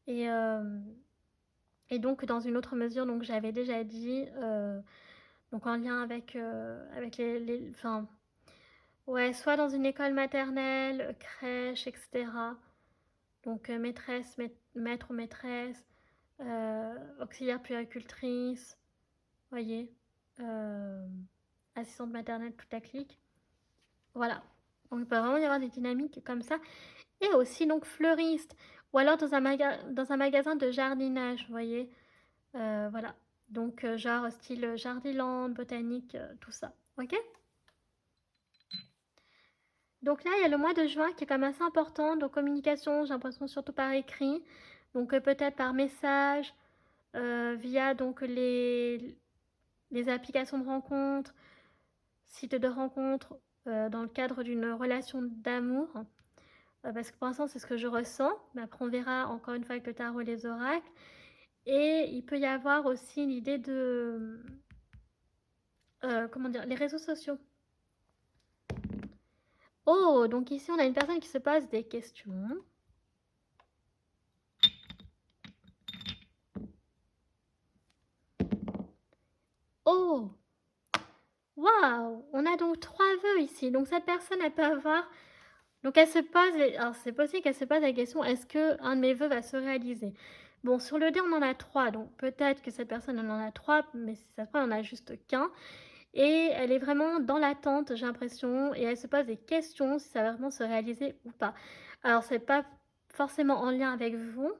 Et, euh, et donc dans une autre mesure, donc j'avais déjà dit, donc en lien avec enfin, ouais, soit dans une école maternelle, crèche, etc. Donc maîtresse, maître ou maîtresse, auxiliaire puéricultrice, voyez, euh, assistante maternelle, tout à clic. Voilà. Donc il peut vraiment y avoir des dynamiques comme ça. Et aussi donc fleuriste. Ou alors dans un magasin de jardinage, vous voyez. Voilà. Donc genre style Jardiland, botanique, tout ça. Ok. Donc là, il y a le mois de juin qui est quand même assez important. Donc communication, j'ai l'impression surtout par écrit. Donc peut-être par message, via donc les applications de rencontres, sites de rencontres, dans le cadre d'une relation d'amour. Parce que pour l'instant, c'est ce que je ressens. Mais après, on verra encore une fois avec le tarot et les oracles. Et il peut y avoir aussi l'idée de... comment dire, les réseaux sociaux. Oh, donc ici, on a une personne qui se pose des questions. Oh, waouh, on a donc 3 vœux ici. Donc cette personne, elle peut avoir... Donc elle se pose... Alors c'est possible qu'elle se pose la question, est-ce qu'un de mes vœux va se réaliser? Bon, sur le dé, on en a 3. Donc peut-être que cette personne, elle en a 3, mais si ça se peut, on en a juste qu'un. Et elle est vraiment dans l'attente, j'ai l'impression, et elle se pose des questions si ça va vraiment se réaliser ou pas. Alors, c'est pas forcément en lien avec vous,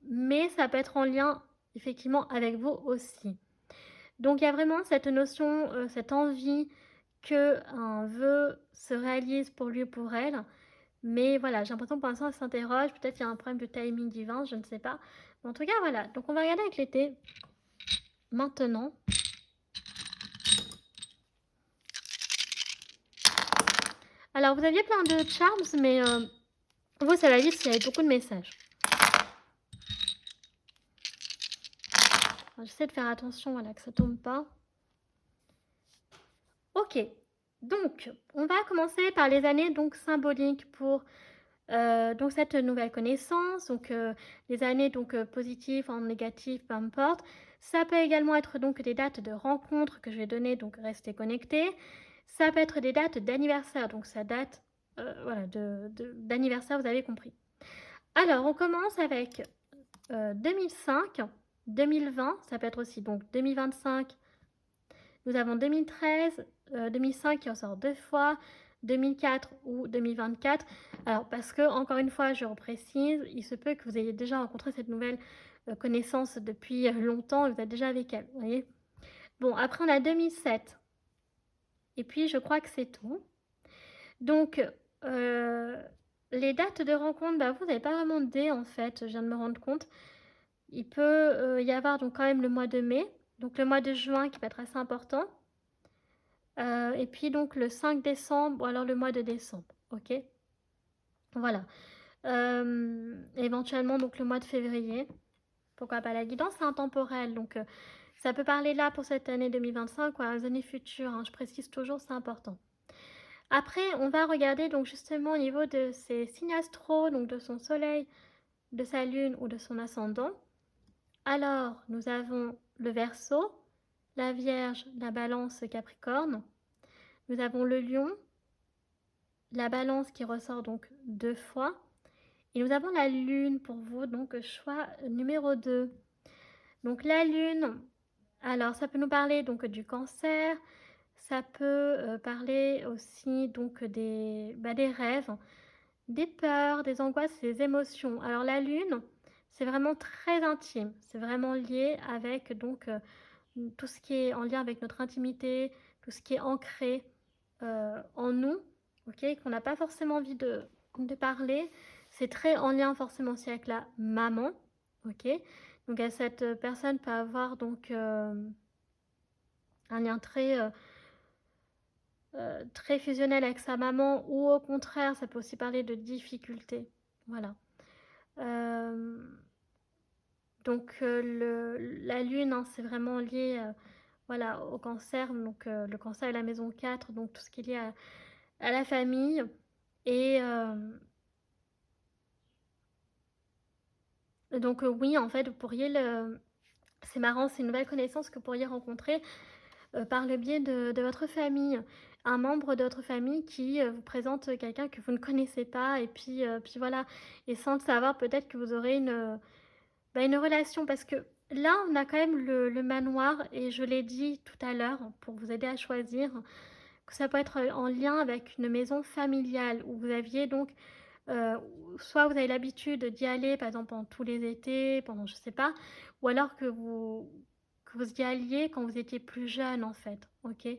mais ça peut être en lien effectivement avec vous aussi. Donc, il y a vraiment cette notion, cette envie que un vœu se réalise pour lui ou pour elle. Mais voilà, j'ai l'impression que pour l'instant, elle s'interroge. Peut-être qu'il y a un problème de timing divin, je ne sais pas. Mais en tout cas, voilà. Donc, on va regarder avec l'été maintenant. Alors, vous aviez plein de charms, mais vous, ça va vite s'il y avait beaucoup de messages. J'essaie de faire attention voilà, que ça ne tombe pas. Ok, donc on va commencer par les années donc, symboliques pour donc, cette nouvelle connaissance. Donc les années donc, positives, en négatif, peu importe. Ça peut également être donc des dates de rencontres que je vais donner, donc restez connectés. Ça peut être des dates d'anniversaire, donc ça date voilà, d'anniversaire, vous avez compris. Alors, on commence avec 2005, 2020, ça peut être aussi donc 2025. Nous avons 2013, 2005 qui ressort 2 fois, 2004 ou 2024. Alors, parce que, encore une fois, je reprécise, il se peut que vous ayez déjà rencontré cette nouvelle connaissance depuis longtemps et vous êtes déjà avec elle, vous voyez. Bon, après, on a 2007. Et puis, je crois que c'est tout. Donc, les dates de rencontre, bah, vous n'avez pas vraiment de dé, en fait, je viens de me rendre compte. Il peut y avoir donc quand même le mois de mai, donc le mois de juin qui peut être assez important. Et puis donc le 5 décembre ou alors le mois de décembre, ok. Voilà. Éventuellement donc le mois de février. Pourquoi pas, la guidance c'est intemporel, donc ça peut parler là pour cette année 2025 ou aux années futures, hein, je précise toujours, c'est important. Après, on va regarder donc justement au niveau de ses signes astro, donc de son soleil, de sa lune ou de son ascendant. Alors, nous avons le Verseau, la Vierge, la Balance, Capricorne. Nous avons le Lion, la Balance qui ressort donc 2 fois. Et nous avons la Lune pour vous, donc choix numéro 2. Donc la Lune, alors ça peut nous parler donc du Cancer, ça peut parler aussi donc des rêves, des peurs, des angoisses, des émotions. Alors la Lune, c'est vraiment très intime, c'est vraiment lié avec donc tout ce qui est en lien avec notre intimité, tout ce qui est ancré en nous, ok, qu'on n'a pas forcément envie de parler. C'est très en lien forcément aussi avec la maman, ok. Donc cette personne peut avoir donc un lien très fusionnel avec sa maman, ou au contraire, ça peut aussi parler de difficultés. Voilà. Donc la lune, hein, c'est vraiment lié voilà, au cancer. Donc le cancer est la maison 4, donc tout ce qui est lié à la famille. Et donc oui, en fait, vous pourriez c'est marrant, c'est une nouvelle connaissance que vous pourriez rencontrer par le biais de votre famille. Un membre de votre famille qui vous présente quelqu'un que vous ne connaissez pas, et puis voilà. Et sans le savoir, peut-être que vous aurez une relation, parce que là, on a quand même le manoir, et je l'ai dit tout à l'heure, pour vous aider à choisir, que ça peut être en lien avec une maison familiale, où vous aviez donc, euh, soit vous avez l'habitude d'y aller, par exemple, pendant tous les étés, pendant, je sais pas, ou alors que vous y alliez quand vous étiez plus jeune, en fait, ok.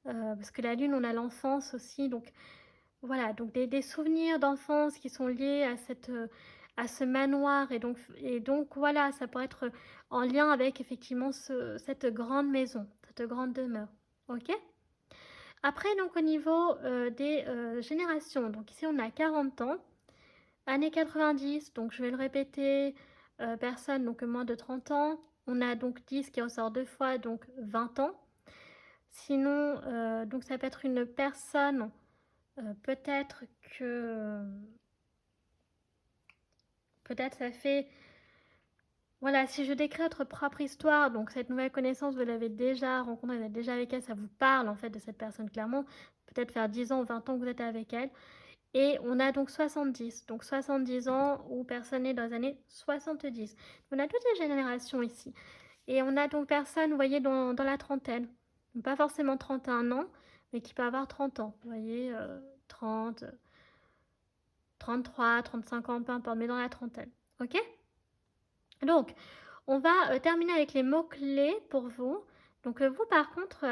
Parce que la lune, on a l'enfance aussi, donc voilà, donc des souvenirs d'enfance qui sont liés à ce manoir, et donc voilà, ça pourrait être en lien avec effectivement cette grande maison, cette grande demeure. Ok. Après, donc au niveau des générations, donc ici on a 40 ans, années 90, donc je vais le répéter, personne donc moins de 30 ans, on a donc 10 qui ressort 2 fois, donc 20 ans. Sinon, donc ça peut être une personne, peut-être que peut-être ça fait, voilà, si je décris votre propre histoire, donc cette nouvelle connaissance, vous l'avez déjà rencontrée, vous êtes déjà avec elle, ça vous parle en fait de cette personne clairement, peut-être faire 10 ans ou 20 ans que vous êtes avec elle. Et on a donc 70, donc 70 ans où personne n'est dans les années 70. On a toutes les générations ici. Et on a donc personne, vous voyez, dans la trentaine. Donc pas forcément 31 ans, mais qui peut avoir 30 ans. Vous voyez, 30, 33, 35 ans, peu importe, mais dans la trentaine. Ok. Donc, on va terminer avec les mots-clés pour vous. Donc, vous, par contre,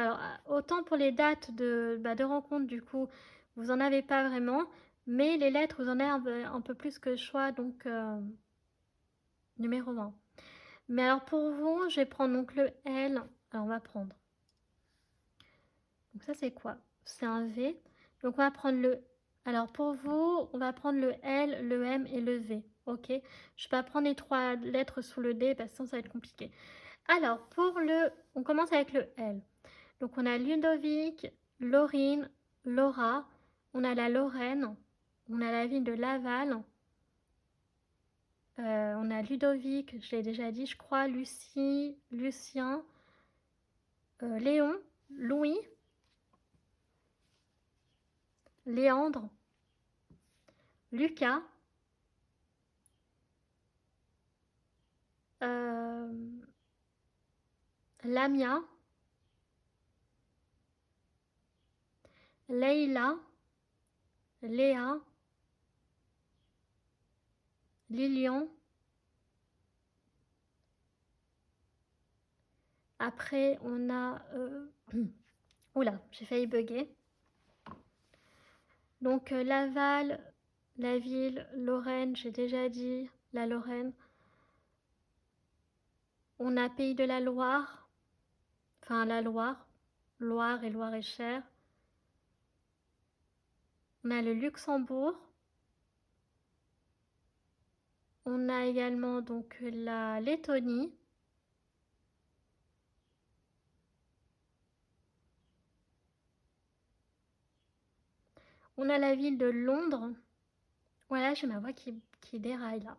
autant pour les dates de rencontre, du coup, vous n'en avez pas vraiment, mais les lettres, vous en avez un peu plus que le choix, donc numéro 1. Mais alors, pour vous, je vais prendre donc le L. Alors, on va prendre. Donc, ça, c'est quoi? C'est un V. Donc, on va prendre le. Alors, pour vous, on va prendre le L, le M et le V. Ok? Je ne vais pas prendre les 3 lettres sous le D, parce que sinon, ça va être compliqué. Alors, on commence avec le L. Donc, on a Ludovic, Laurine, Laura, on a la Lorraine, on a la ville de Laval, on a Ludovic, je l'ai déjà dit, je crois, Lucie, Lucien, Léon, Louis, Léandre, Lucas, euh, Lamia, Leïla, Léa, Lilian. Après, on a... Oula, j'ai failli bugger. Donc Laval, la ville, Lorraine, j'ai déjà dit, la Lorraine. On a Pays de la Loire, enfin la Loire, Loire et Loire-et-Cher. On a le Luxembourg. On a également donc la Lettonie. On a la ville de Londres. Voilà, j'ai ma voix qui déraille là.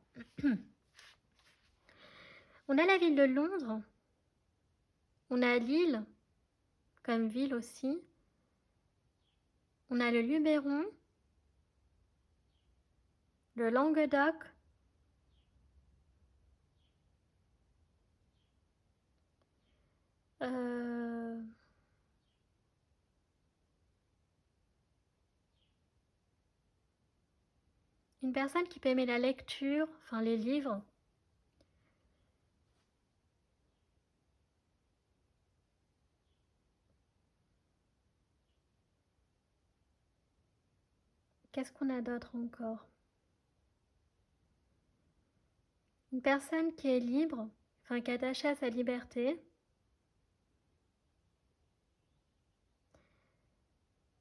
On a la ville de Londres. On a Lille comme ville aussi. On a le Luberon, le Languedoc, une personne qui peut aimer la lecture, enfin les livres. Qu'est-ce qu'on a d'autre encore? Une personne qui est libre, enfin qui est attachée à sa liberté.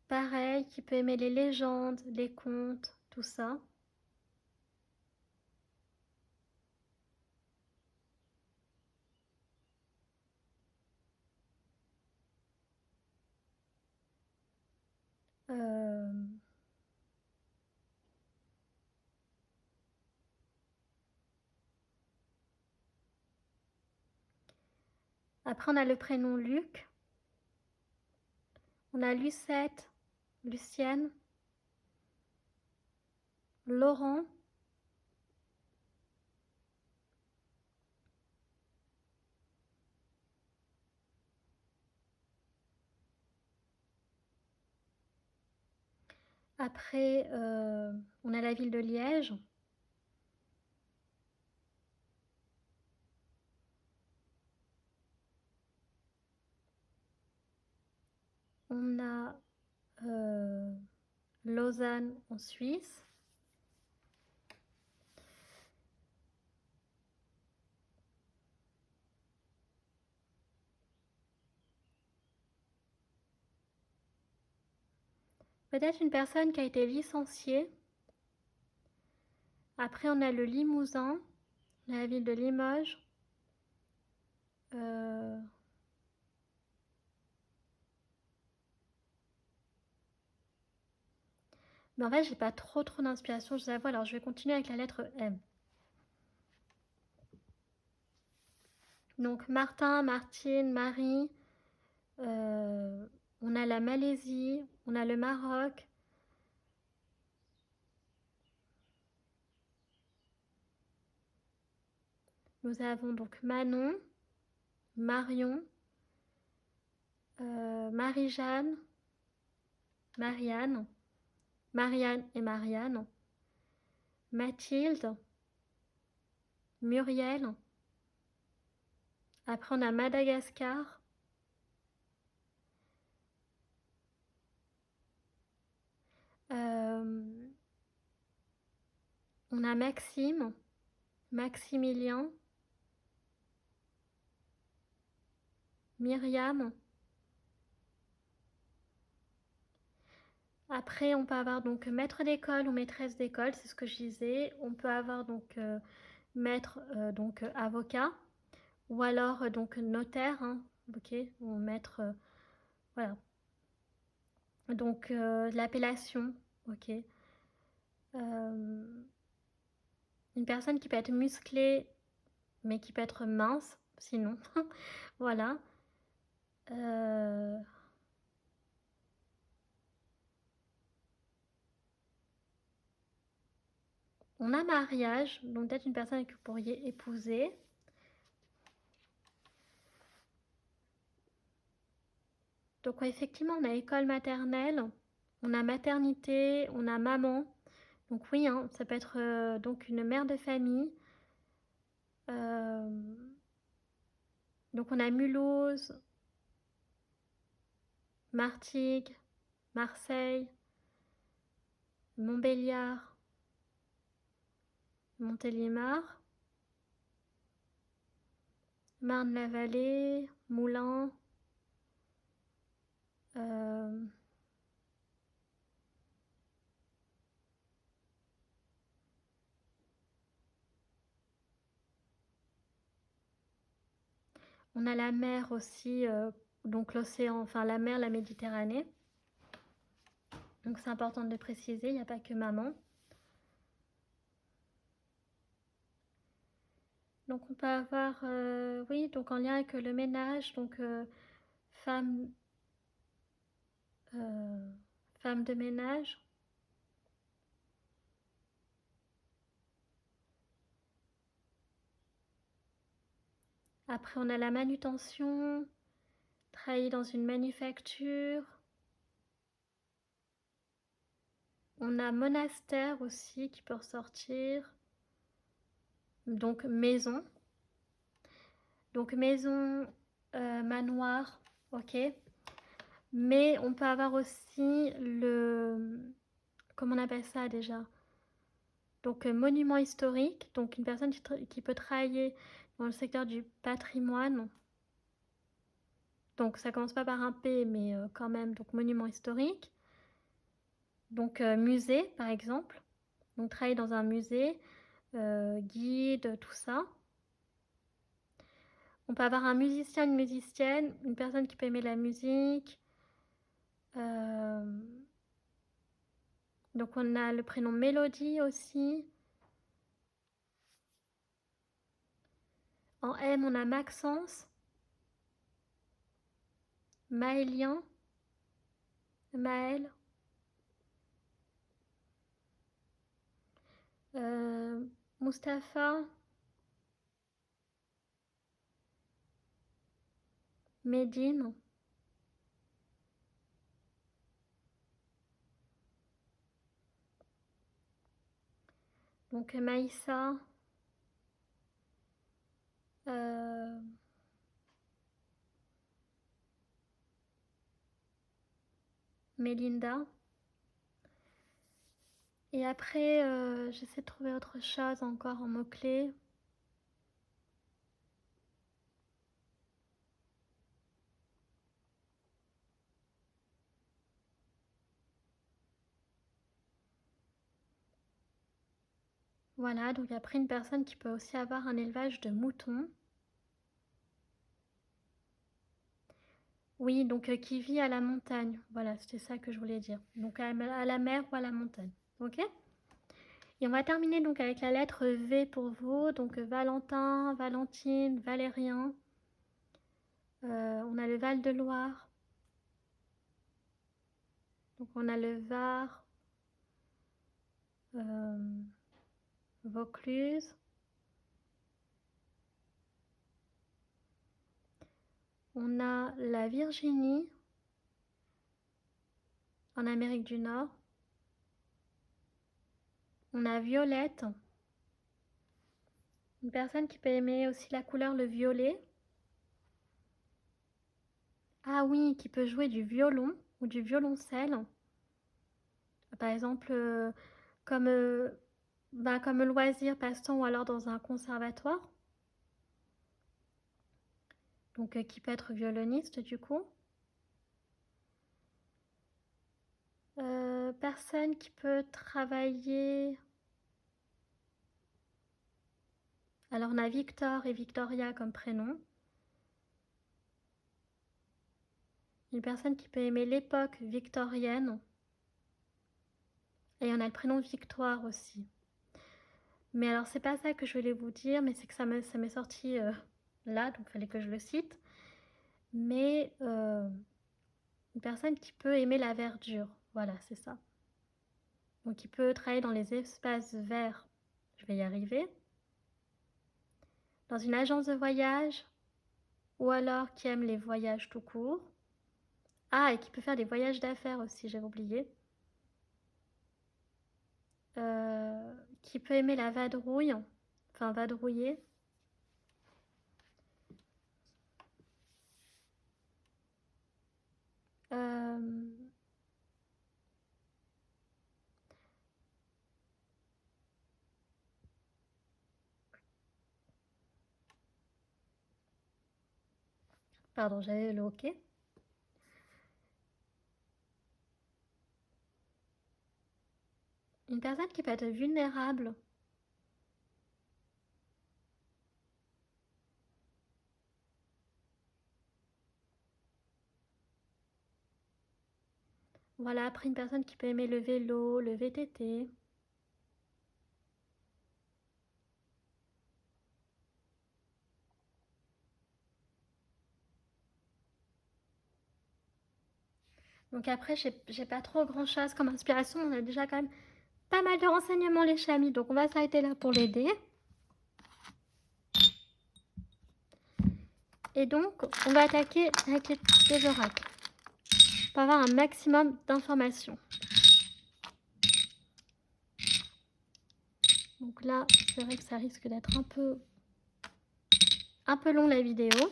Pareil, qui peut aimer les légendes, les contes, tout ça. Euh, Après, on a le prénom Luc. On a Lucette, Lucienne, Laurent. Après, on a la ville de Liège. On a Lausanne en Suisse. Peut-être une personne qui a été licenciée. Après, on a le Limousin, la ville de Limoges. Mais en fait, j'ai pas trop d'inspiration, je vous avoue. Alors, je vais continuer avec la lettre M. Donc, Martin, Martine, Marie. On a la Malaisie, on a le Maroc. Nous avons donc Manon, Marion, Marie-Jeanne, Marianne, Marianne et Marianne, Mathilde, Muriel. Après, on a Madagascar. On a Maxime, Maximilien, Myriam. Après, on peut avoir donc maître d'école ou maîtresse d'école, c'est ce que je disais. On peut avoir donc maître, donc avocat, ou alors donc notaire, hein, ok, ou maître, voilà. Donc l'appellation, ok. Une personne qui peut être musclée, mais qui peut être mince, sinon, voilà. On a mariage, donc peut-être une personne que vous pourriez épouser. Donc ouais, effectivement, on a école maternelle, on a maternité, on a maman. Donc oui, hein, ça peut être donc une mère de famille. Donc on a Mulhouse, Martigues, Marseille, Montbéliard, Montélimar, Marne-la-Vallée, Moulins. On a la mer aussi, donc l'océan, enfin la mer, la Méditerranée. Donc c'est important de préciser, il n'y a pas que maman. Donc on peut avoir, oui, donc en lien avec le ménage, donc femme, euh, femme de ménage. Après on a la manutention, travailler dans une manufacture. On a monastère aussi qui peut ressortir. Donc maison. Donc maison, manoir, ok. Mais on peut avoir aussi le... Comment on appelle ça déjà? Donc monument historique, donc une personne qui peut travailler dans le secteur du patrimoine. Donc ça commence pas par un P, mais quand même, donc monument historique. Donc musée, par exemple. Donc travailler dans un musée, guide, tout ça. On peut avoir un musicien, une musicienne, une personne qui peut aimer la musique. Donc on a le prénom Mélodie aussi. En M, on a Maxence, Maëlien, Maël, Mustapha, Médine. Donc Maïssa, Mélinda. Et après, j'essaie de trouver autre chose encore en mots-clés. Voilà, donc après une personne qui peut aussi avoir un élevage de moutons. Oui, donc qui vit à la montagne. Voilà, c'était ça que je voulais dire. Donc à la mer ou à la montagne. Ok? Et on va terminer donc avec la lettre V pour vous. Donc Valentin, Valentine, Valérien. On a le Val-de-Loire. Donc on a le Var, Vaucluse. On a la Virginie en Amérique du Nord. On a Violette, une personne qui peut aimer aussi la couleur le violet. Ah oui, qui peut jouer du violon ou du violoncelle. Par exemple, comme, comme loisir, passe-temps ou alors dans un conservatoire. Donc qui peut être violoniste du coup. Personne qui peut travailler. Alors on a Victor et Victoria comme prénom. Une personne qui peut aimer l'époque victorienne. Et on a le prénom Victoire aussi. Mais alors c'est pas ça que je voulais vous dire, mais c'est que ça m'est sorti là, donc il fallait que je le cite. Mais une personne qui peut aimer la verdure, voilà, c'est ça. Donc qui peut travailler dans les espaces verts, je vais y arriver. Dans une agence de voyage, ou alors qui aime les voyages tout court. Ah, et qui peut faire des voyages d'affaires aussi, j'avais oublié. Qui peut aimer la vadrouille, enfin vadrouiller. Pardon, j'avais le OK. Une personne qui peut être vulnérable. Voilà, après une personne qui peut aimer le vélo, le VTT. Donc après, j'ai pas trop grand chose comme inspiration. On a déjà quand même pas mal de renseignements les chamis. Donc on va s'arrêter là pour l'aider. Et donc on va attaquer avec les oracles. Pour avoir un maximum d'informations. Donc là, c'est vrai que ça risque d'être un peu long la vidéo.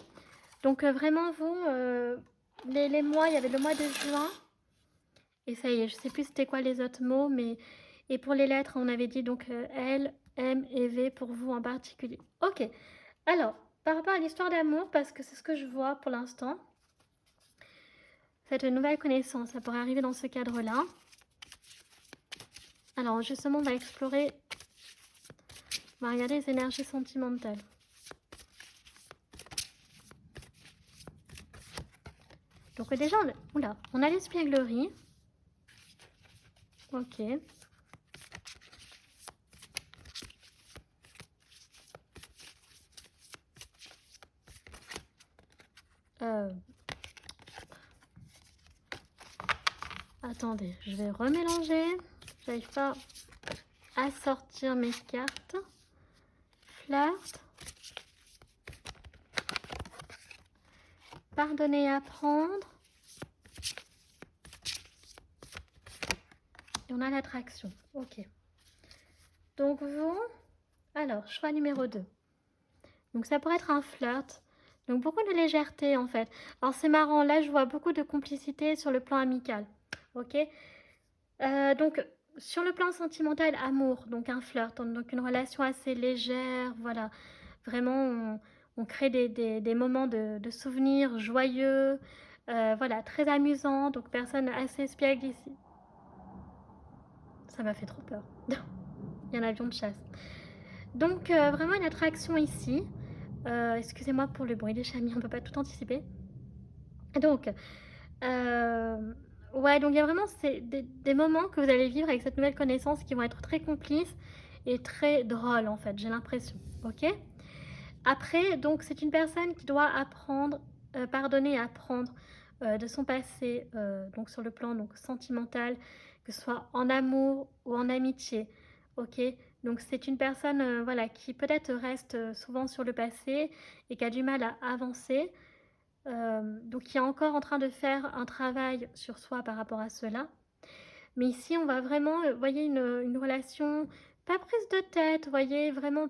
Donc vraiment vous, les mois, il y avait le mois de juin. Et ça y est, je sais plus c'était quoi les autres mots, mais... Et pour les lettres, on avait dit donc L, M et V pour vous en particulier. Ok, alors, par rapport à l'histoire d'amour, parce que c'est ce que je vois pour l'instant, cette nouvelle connaissance, ça pourrait arriver dans ce cadre-là. Alors justement, on va explorer, on va regarder les énergies sentimentales. Donc déjà, on a l'espièglerie. Ok. Attendez, je vais remélanger. J'arrive pas à sortir mes cartes. Flirt. Pardonner et apprendre. Et on a l'attraction. Ok. Donc vous, alors, choix numéro 2. Donc ça pourrait être un flirt. Donc beaucoup de légèreté en fait. Alors c'est marrant, là je vois beaucoup de complicité sur le plan amical. Ok. Donc sur le plan sentimental, amour, donc un flirt, donc une relation assez légère, voilà. Vraiment, on crée des moments de souvenirs joyeux, voilà, très amusants, donc personne assez espiègle ici. Ça m'a fait trop peur. Il y a un avion de chasse. Donc vraiment une attraction ici. Excusez-moi pour le bruit des chamis, on ne peut pas tout anticiper. Donc, ouais, donc il y a vraiment des moments que vous allez vivre avec cette nouvelle connaissance qui vont être très complices et très drôles en fait, j'ai l'impression. Ok. Après, donc c'est une personne qui doit apprendre, pardonner et apprendre de son passé, donc sur le plan donc, sentimental, que ce soit en amour ou en amitié. Ok. Donc c'est une personne voilà, qui peut-être reste souvent sur le passé et qui a du mal à avancer. Donc qui est encore en train de faire un travail sur soi par rapport à cela. Mais ici, on va vraiment, vous voyez, une relation, pas prise de tête, vous voyez, vraiment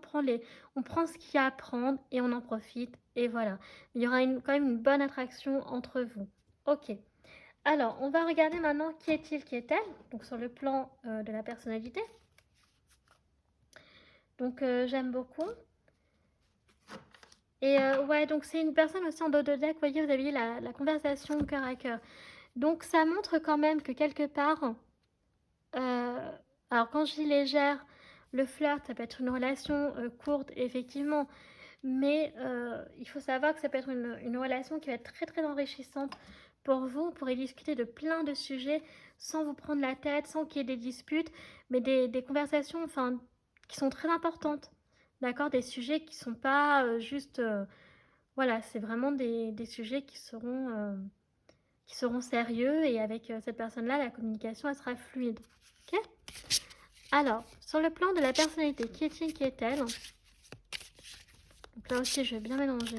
on prend ce qu'il y a à prendre et on en profite. Et voilà, il y aura quand même une bonne attraction entre vous. Ok. Alors, on va regarder maintenant qui est-il, qui est-elle, donc sur le plan de la personnalité. Donc, j'aime beaucoup. Et ouais, donc c'est une personne aussi en dos de deck, vous voyez, vous avez la conversation cœur à cœur. Donc, ça montre quand même que quelque part, alors quand je dis légère, le flirt, ça peut être une relation courte, effectivement, mais il faut savoir que ça peut être une relation qui va être très très enrichissante pour vous. Vous pourrez discuter de plein de sujets sans vous prendre la tête, sans qu'il y ait des disputes, mais des conversations enfin, qui sont très importantes. D'accord. Des sujets qui ne sont pas juste... voilà, c'est vraiment des sujets qui seront sérieux et avec cette personne-là, la communication, elle sera fluide. Ok. Alors, sur le plan de la personnalité, qui est-il, qui est-elle? Donc là aussi, je vais bien mélanger.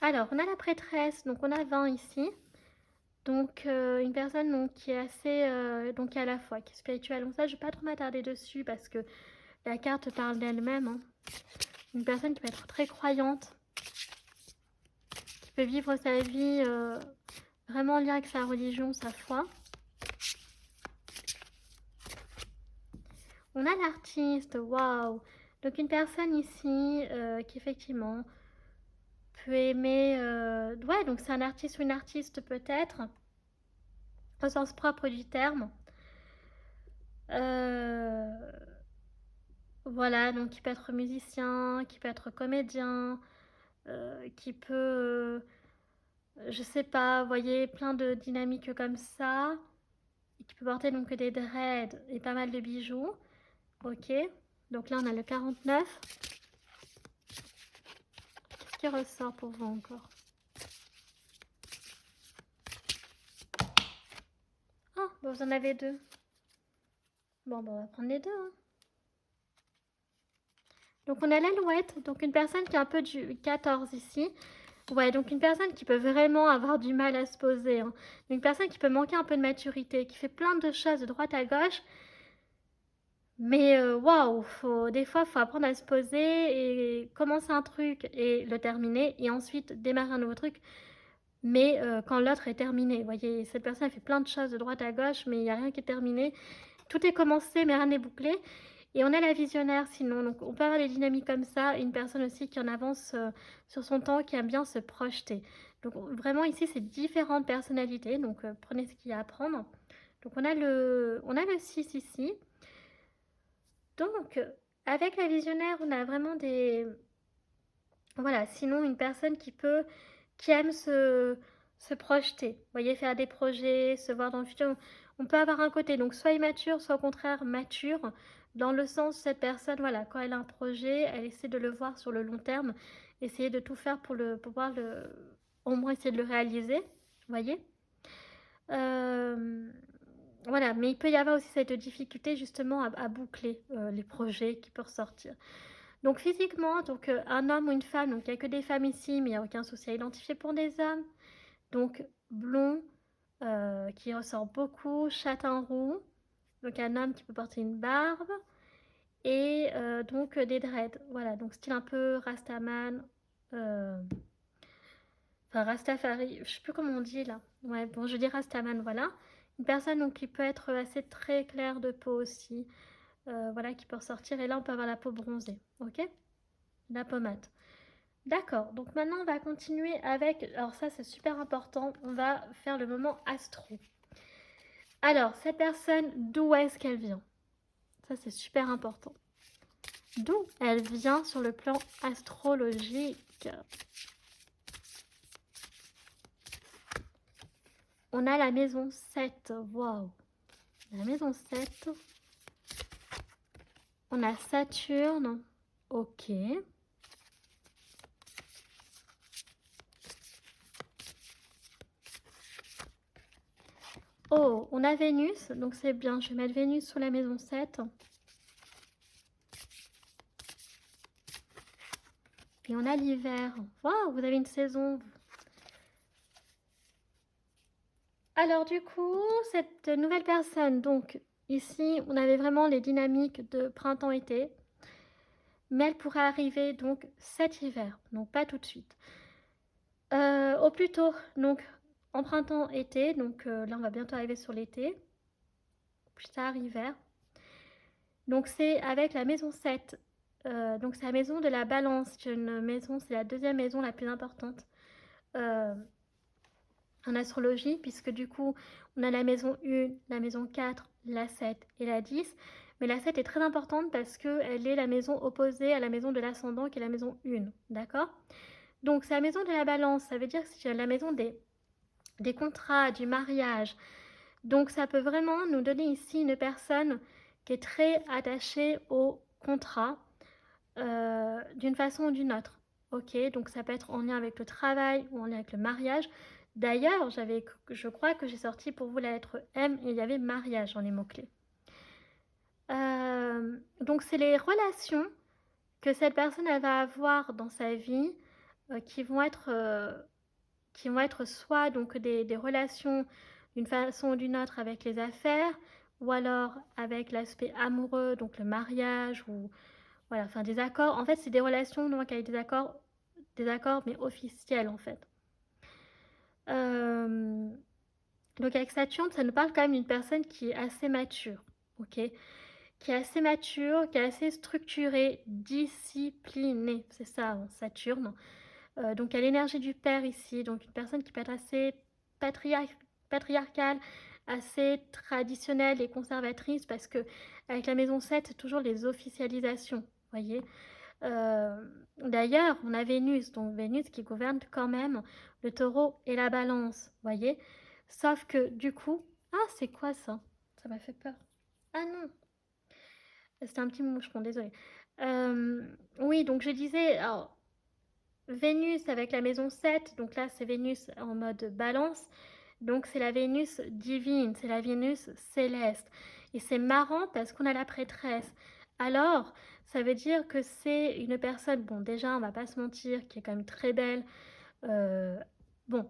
Alors, on a la prêtresse, donc on a 20 ici. Donc, une personne donc, qui est assez, donc qui est à la fois, qui est spirituelle. Donc ça, je ne vais pas trop m'attarder dessus parce que la carte parle d'elle-même. Hein. Une personne qui peut être très croyante, qui peut vivre sa vie vraiment en lien avec sa religion, sa foi. On a l'artiste, waouh. Donc une personne ici qui effectivement peut aimer... ouais, donc c'est un artiste ou une artiste peut-être, au sens propre du terme. Voilà, donc qui peut être musicien, qui peut être comédien, qui peut... je sais pas, vous voyez, plein de dynamiques comme ça. Et qui peut porter donc des dreads et pas mal de bijoux. Ok, donc là on a le 49. Qu'est-ce qui ressort pour vous encore? Ah, bon, vous en avez deux. Bon, on va prendre les deux. Hein. Donc, on a l'alouette, donc une personne qui est un peu du 14 ici. Ouais, donc une personne qui peut vraiment avoir du mal à se poser. Hein. Une personne qui peut manquer un peu de maturité, qui fait plein de choses de droite à gauche. Mais waouh, des fois, il faut apprendre à se poser et commencer un truc et le terminer. Et ensuite démarrer un nouveau truc. Mais quand l'autre est terminé. Vous voyez, cette personne elle fait plein de choses de droite à gauche, mais il n'y a rien qui est terminé. Tout est commencé, mais rien n'est bouclé. Et on a la visionnaire sinon, donc on peut avoir des dynamiques comme ça, une personne aussi qui en avance sur son temps, qui aime bien se projeter. Donc vraiment ici c'est différentes personnalités, donc prenez ce qu'il y a à prendre. Donc on a le 6 ici. Donc avec la visionnaire on a vraiment des... Voilà, sinon une personne qui aime se projeter, vous voyez, faire des projets, se voir dans le futur. On peut avoir un côté, donc soit immature, soit au contraire mature, dans le sens, cette personne, voilà, quand elle a un projet, elle essaie de le voir sur le long terme, essayer de tout faire pour pouvoir au moins essayer de le réaliser, vous voyez. Euh, voilà, mais il peut y avoir aussi cette difficulté justement à boucler les projets qui peuvent sortir. Donc physiquement, donc un homme ou une femme, donc il n'y a que des femmes ici, mais il n'y a aucun souci à identifier pour des hommes. Donc blond, qui ressort beaucoup, châtain roux, donc un homme qui peut porter une barbe, et donc des dreads, voilà, donc style un peu Rastaman, euh, enfin Rastafari, je sais plus comment on dit là, ouais, bon je dis Rastaman, voilà. Une personne donc, qui peut être assez très claire de peau aussi, voilà, qui peut ressortir, et là on peut avoir la peau bronzée, ok? La pommade. D'accord, donc maintenant on va continuer avec, alors ça c'est super important, on va faire le moment astro. Alors, cette personne, d'où est-ce qu'elle vient? Ça c'est super important. D'où elle vient sur le plan astrologique? On a la maison 7, waouh. La maison 7, on a Saturne, ok. Oh, on a Vénus, donc c'est bien, je vais mettre Vénus sous la maison 7. Et on a l'hiver. Waouh, vous avez une saison. Alors du coup, cette nouvelle personne, donc ici, on avait vraiment les dynamiques de printemps-été. Mais elle pourrait arriver donc cet hiver, donc pas tout de suite. Au plus tôt, donc en printemps-été, donc là on va bientôt arriver sur l'été, plus tard hiver. Donc c'est avec la maison 7. Donc c'est la maison de la balance, c'est une maison, c'est la deuxième maison la plus importante en astrologie, puisque du coup on a la maison 1, la maison 4, la 7 et la 10. Mais la 7 est très importante parce qu'elle est la maison opposée à la maison de l'ascendant qui est la maison 1, d'accord? Donc c'est la maison de la balance, ça veut dire que c'est la maison des contrats, du mariage. Donc ça peut vraiment nous donner ici une personne qui est très attachée au contrat d'une façon ou d'une autre. Ok, donc ça peut être en lien avec le travail ou en lien avec le mariage. D'ailleurs, je crois que j'ai sorti pour vous la lettre M et il y avait mariage dans les mots-clés. Donc c'est les relations que cette personne elle va avoir dans sa vie qui vont être soit donc des relations d'une façon ou d'une autre avec les affaires, ou alors avec l'aspect amoureux, donc le mariage, ou voilà, enfin des accords. En fait, c'est des relations donc avec des accords mais officiels en fait. Euh, donc avec Saturne, ça nous parle quand même d'une personne qui est assez mature, ok, qui est assez mature, qui est assez structurée, disciplinée, c'est ça, Saturne. Donc il y a l'énergie du père ici, donc une personne qui peut être assez patriarcale, assez traditionnelle et conservatrice, parce que avec la maison 7, c'est toujours les officialisations, vous voyez. D'ailleurs, on a Vénus, donc Vénus qui gouverne quand même le taureau et la balance, vous voyez. Sauf que du coup, ah c'est quoi ça? Ça m'a fait peur. Ah non, c'était un petit moucheron, désolé. Oui, donc je disais, alors, Vénus avec la maison 7, donc là c'est Vénus en mode balance, donc c'est la Vénus divine, c'est la Vénus céleste. Et c'est marrant parce qu'on a la prêtresse. Alors, ça veut dire que c'est une personne, bon déjà on va pas se mentir, qui est quand même très belle, euh, bon,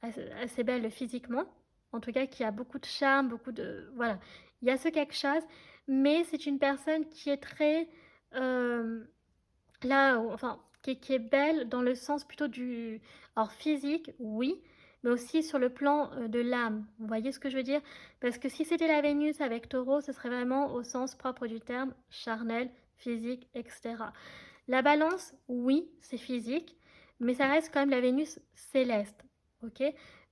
assez belle physiquement, en tout cas qui a beaucoup de charme, beaucoup de... Voilà, il y a ce quelque chose, mais c'est une personne qui est très... là, enfin, qui est belle dans le sens plutôt du... Alors physique, oui, mais aussi sur le plan de l'âme. Vous voyez ce que je veux dire? Parce que si c'était la Vénus avec Taureau, ce serait vraiment au sens propre du terme, charnel, physique, etc. La balance, oui, c'est physique, mais ça reste quand même la Vénus céleste. Ok?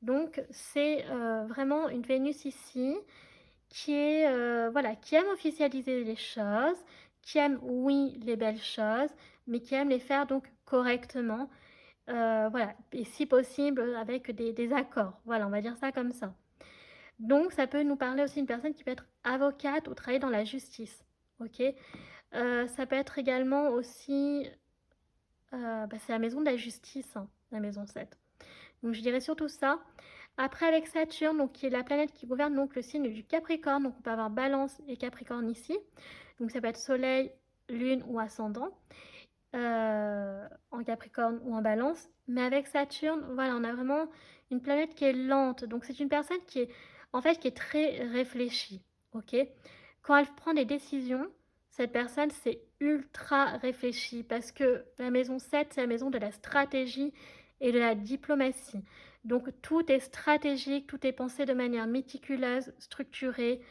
Donc c'est vraiment une Vénus ici qui est voilà, qui aime officialiser les choses, qui aime oui les belles choses, mais qui aime les faire donc correctement, voilà, et si possible avec des accords. Voilà, on va dire ça comme ça. Donc ça peut nous parler aussi d'une personne qui peut être avocate ou travailler dans la justice. Ok. Ça peut être également aussi, bah, c'est la maison de la justice, hein, la maison 7. Donc je dirais surtout ça. Après avec Saturne, donc, qui est la planète qui gouverne donc, le signe du Capricorne, donc on peut avoir Balance et Capricorne ici. Donc ça peut être Soleil, Lune ou Ascendant, en Capricorne ou en Balance. Mais avec Saturne, voilà, on a vraiment une planète qui est lente. Donc c'est une personne qui est, en fait, qui est très réfléchie. Ok. Quand elle prend des décisions, cette personne, c'est ultra réfléchi parce que la maison 7, c'est la maison de la stratégie et de la diplomatie. Donc tout est stratégique, tout est pensé de manière méticuleuse, structurée,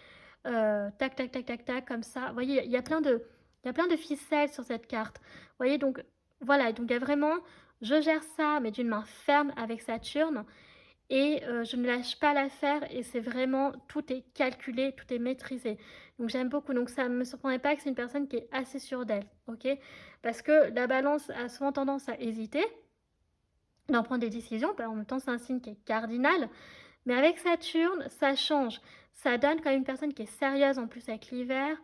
tac, tac, tac, tac, tac, comme ça. Vous voyez, il y a plein de ficelles sur cette carte. Vous voyez, donc voilà, donc il y a vraiment, je gère ça, mais d'une main ferme avec Saturne, et je ne lâche pas l'affaire, et c'est vraiment, tout est calculé, tout est maîtrisé. Donc j'aime beaucoup, donc ça ne me surprendrait pas que c'est une personne qui est assez sûre d'elle, ok? Parce que la balance a souvent tendance à hésiter, d'en prendre des décisions, en même temps c'est un signe qui est cardinal, mais avec Saturne, ça change. Ça donne quand même une personne qui est sérieuse en plus avec l'hiver,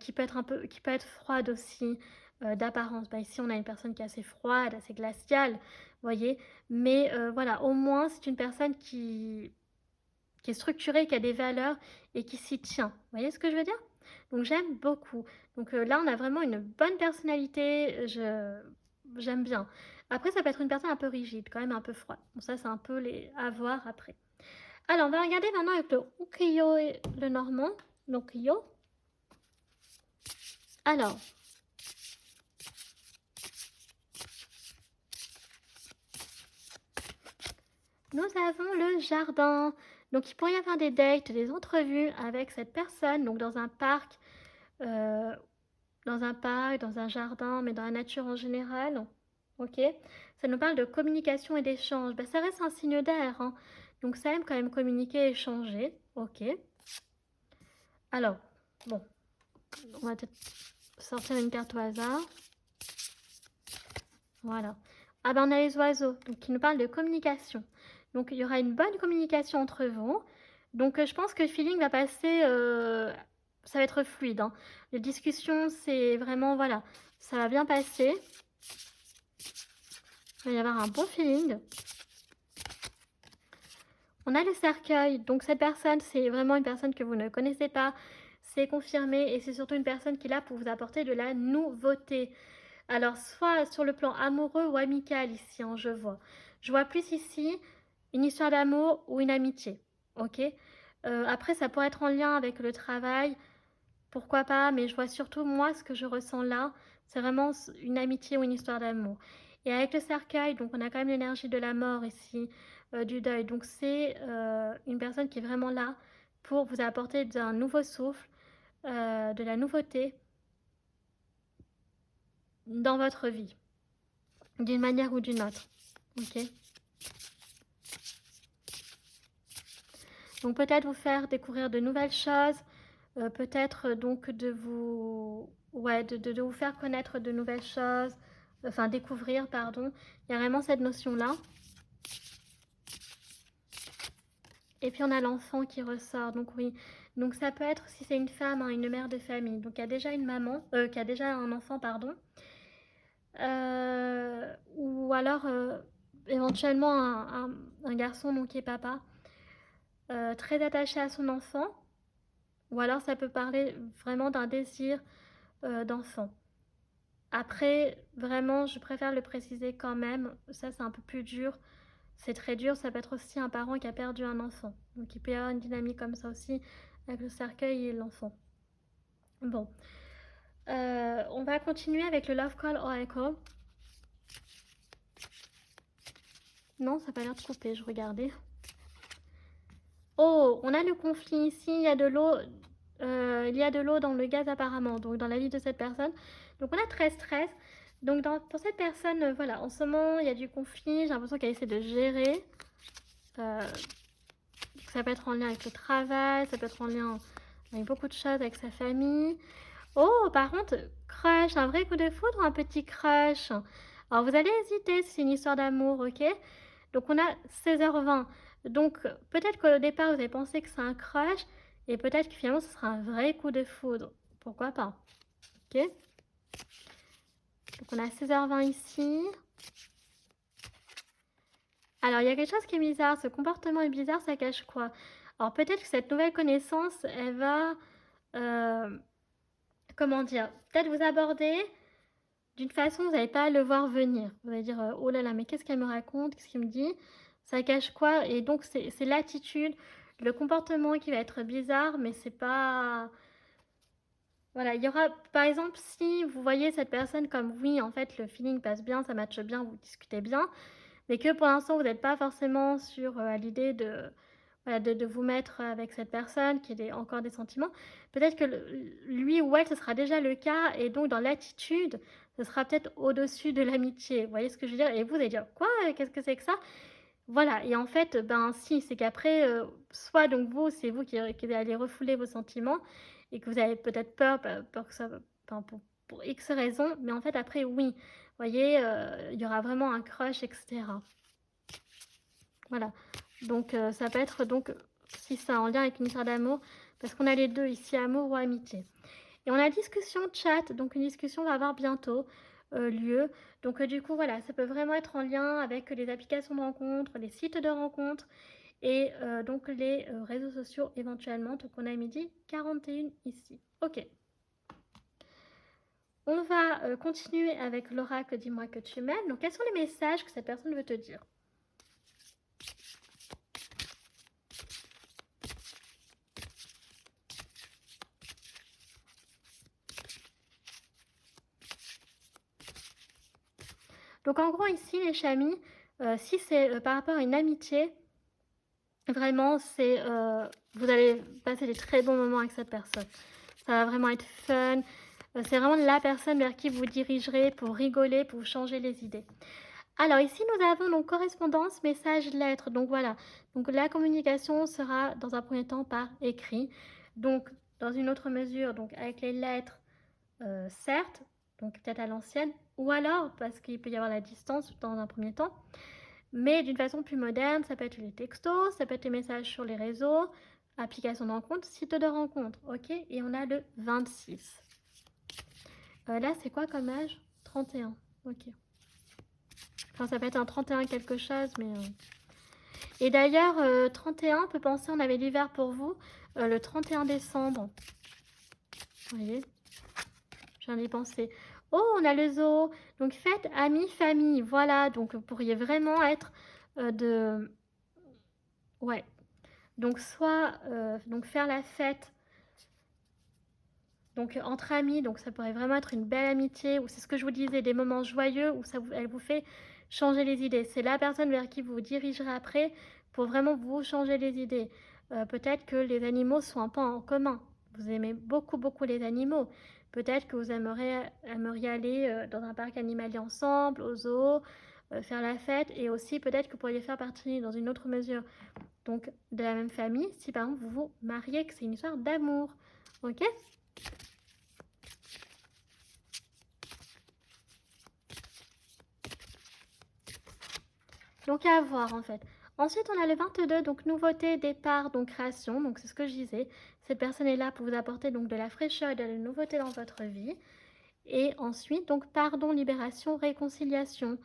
qui peut être un peu, qui peut être froide aussi d'apparence. Bah, ici, on a une personne qui est assez froide, assez glaciale, vous voyez. Mais voilà, au moins, c'est une personne qui est structurée, qui a des valeurs et qui s'y tient. Vous voyez ce que je veux dire? Donc j'aime beaucoup. Donc là, on a vraiment une bonne personnalité. J'aime bien. Après, ça peut être une personne un peu rigide, quand même un peu froide. Bon, ça, c'est un peu les à voir après. Alors, on va regarder maintenant avec le ukiyo et le normand. L'ukiyo. Alors, nous avons le jardin. Donc, il pourrait y avoir des dates, des entrevues avec cette personne. Donc, euh, dans un parc, dans un jardin, mais dans la nature en général. Ok. Ça nous parle de communication et d'échange. Ben, ça reste un signe d'air, hein. Donc, ça aime quand même communiquer et échanger. Ok. Alors, bon, on va peut-être sortir une carte au hasard. Voilà. Ah ben on a les oiseaux, donc qui nous parlent de communication. Donc il y aura une bonne communication entre vous. Donc je pense que le feeling va passer, ça va être fluide, hein. Les discussions, c'est vraiment, voilà, ça va bien passer. Il va y avoir un bon feeling. On a le cercueil, donc cette personne, c'est vraiment une personne que vous ne connaissez pas. C'est confirmé et c'est surtout une personne qui est là pour vous apporter de la nouveauté. Alors, soit sur le plan amoureux ou amical ici, hein, je vois. Je vois plus ici une histoire d'amour ou une amitié, ok. Après, ça pourrait être en lien avec le travail, pourquoi pas, mais je vois surtout, moi, ce que je ressens là, c'est vraiment une amitié ou une histoire d'amour. Et avec le cercueil, donc on a quand même l'énergie de la mort ici, du deuil. Donc c'est une personne qui est vraiment là pour vous apporter un nouveau souffle, de la nouveauté dans votre vie, d'une manière ou d'une autre. Ok. Donc peut-être vous faire découvrir de nouvelles choses, peut-être donc de vous, ouais, de vous faire connaître de nouvelles choses, enfin découvrir, pardon. Il y a vraiment cette notion-là. Et puis on a l'enfant qui ressort, donc oui. Donc ça peut être, si c'est une femme, hein, une mère de famille, donc qui a déjà une maman, qui a déjà un enfant, pardon. Ou alors éventuellement un garçon donc, qui est papa, très attaché à son enfant, ou alors ça peut parler vraiment d'un désir d'enfant. Après, vraiment, je préfère le préciser quand même, ça c'est un peu plus dur, c'est très dur, ça peut être aussi un parent qui a perdu un enfant. Donc il peut y avoir une dynamique comme ça aussi avec le cercueil et l'enfant. Bon, on va continuer avec le Love Call Oracle. Non, ça n'a pas l'air de couper, je regardais. Oh, on a le conflit ici, il y a de l'eau. Il y a de l'eau dans le gaz apparemment, donc dans la vie de cette personne. Donc on a très stress. Donc pour cette personne, voilà, en ce moment, il y a du conflit. J'ai l'impression qu'elle essaie de gérer. Ça peut être en lien avec le travail, ça peut être en lien avec beaucoup de choses, avec sa famille. Oh, par contre, crush, un vrai coup de foudre, un petit crush. Alors vous allez hésiter si c'est une histoire d'amour, ok? Donc on a 16h20. Donc peut-être qu'au départ vous avez pensé que c'est un crush et peut-être que finalement ce sera un vrai coup de foudre. Pourquoi pas? Ok? Donc on a 16h20 ici. Alors il y a quelque chose qui est bizarre. Ce comportement est bizarre, ça cache quoi? Alors peut-être que cette nouvelle connaissance, elle va... comment dire? Peut-être vous aborder d'une façon, vous n'allez pas le voir venir. Vous allez dire, oh là là, mais qu'est-ce qu'elle me raconte? Qu'est-ce qu'il me dit? Ça cache quoi? Et donc, c'est l'attitude, le comportement qui va être bizarre, mais c'est pas... Voilà, il y aura, par exemple, si vous voyez cette personne comme, oui, en fait, le feeling passe bien, ça matche bien, vous discutez bien, mais que pour l'instant, vous n'êtes pas forcément sur l'idée de, voilà, de vous mettre avec cette personne, qu'il ait encore des sentiments, peut-être que lui ou elle, ce sera déjà le cas, et donc dans l'attitude, ce sera peut-être au-dessus de l'amitié. Vous voyez ce que je veux dire? Et vous allez dire, quoi? Qu'est-ce que c'est que ça? Voilà, et en fait, ben si, c'est qu'après, soit donc vous, c'est vous qui allez refouler vos sentiments, et que vous avez peut-être peur, peur que ça, enfin, pour X raisons, mais en fait, après, oui, vous voyez, il y aura vraiment un crush, etc. Voilà. Donc ça peut être donc, si c'est en lien avec une histoire d'amour, parce qu'on a les deux ici, amour ou amitié. Et on a discussion chat, donc une discussion va avoir bientôt lieu. Donc du coup, voilà, ça peut vraiment être en lien avec les applications de rencontres, les sites de rencontres et donc les réseaux sociaux éventuellement. Donc on a midi 41 ici. Ok. On va continuer avec l'oracle Dis-moi que tu m'aimes. Donc quels sont les messages que cette personne veut te dire? Donc en gros ici les chamis, si c'est par rapport à une amitié, vraiment c'est vous allez passer des très bons moments avec cette personne. Ça va vraiment être fun. C'est vraiment la personne vers qui vous dirigerez pour rigoler, pour changer les idées. Alors ici nous avons donc correspondance, message, lettre. Donc voilà. Donc la communication sera dans un premier temps par écrit. Donc dans une autre mesure, donc avec les lettres, certes, donc peut-être à l'ancienne, ou alors parce qu'il peut y avoir la distance dans un premier temps, mais d'une façon plus moderne, ça peut être les textos, ça peut être les messages sur les réseaux, applications de rencontre, site de rencontre, ok? Et on a le 26. Là, c'est quoi comme âge? 31, ok. Enfin, ça peut être un 31 quelque chose, mais... Et d'ailleurs, 31, on peut penser, on avait l'hiver pour vous, le 31 décembre. Vous voyez? Je viens d'y penser. Oh, on a le zoo. Donc, fête, amis, famille. Voilà, donc vous pourriez vraiment être de... Ouais. Donc, soit donc faire la fête donc entre amis, donc ça pourrait vraiment être une belle amitié, ou c'est ce que je vous disais, des moments joyeux où elle vous fait changer les idées. C'est la personne vers qui vous vous dirigerez après pour vraiment vous changer les idées. Peut-être que les animaux sont un peu en commun. Vous aimez beaucoup, beaucoup les animaux. Peut-être que vous aimeriez aller dans un parc animalier ensemble, au zoo, faire la fête, et aussi peut-être que vous pourriez faire partie dans une autre mesure donc de la même famille, si par exemple vous vous mariez, que c'est une histoire d'amour. Ok? Donc à voir en fait. Ensuite on a le 22, donc nouveauté, départ, donc création, donc c'est ce que je disais. Cette personne est là pour vous apporter donc de la fraîcheur et de la nouveauté dans votre vie. Et ensuite, donc, pardon, libération, réconciliation.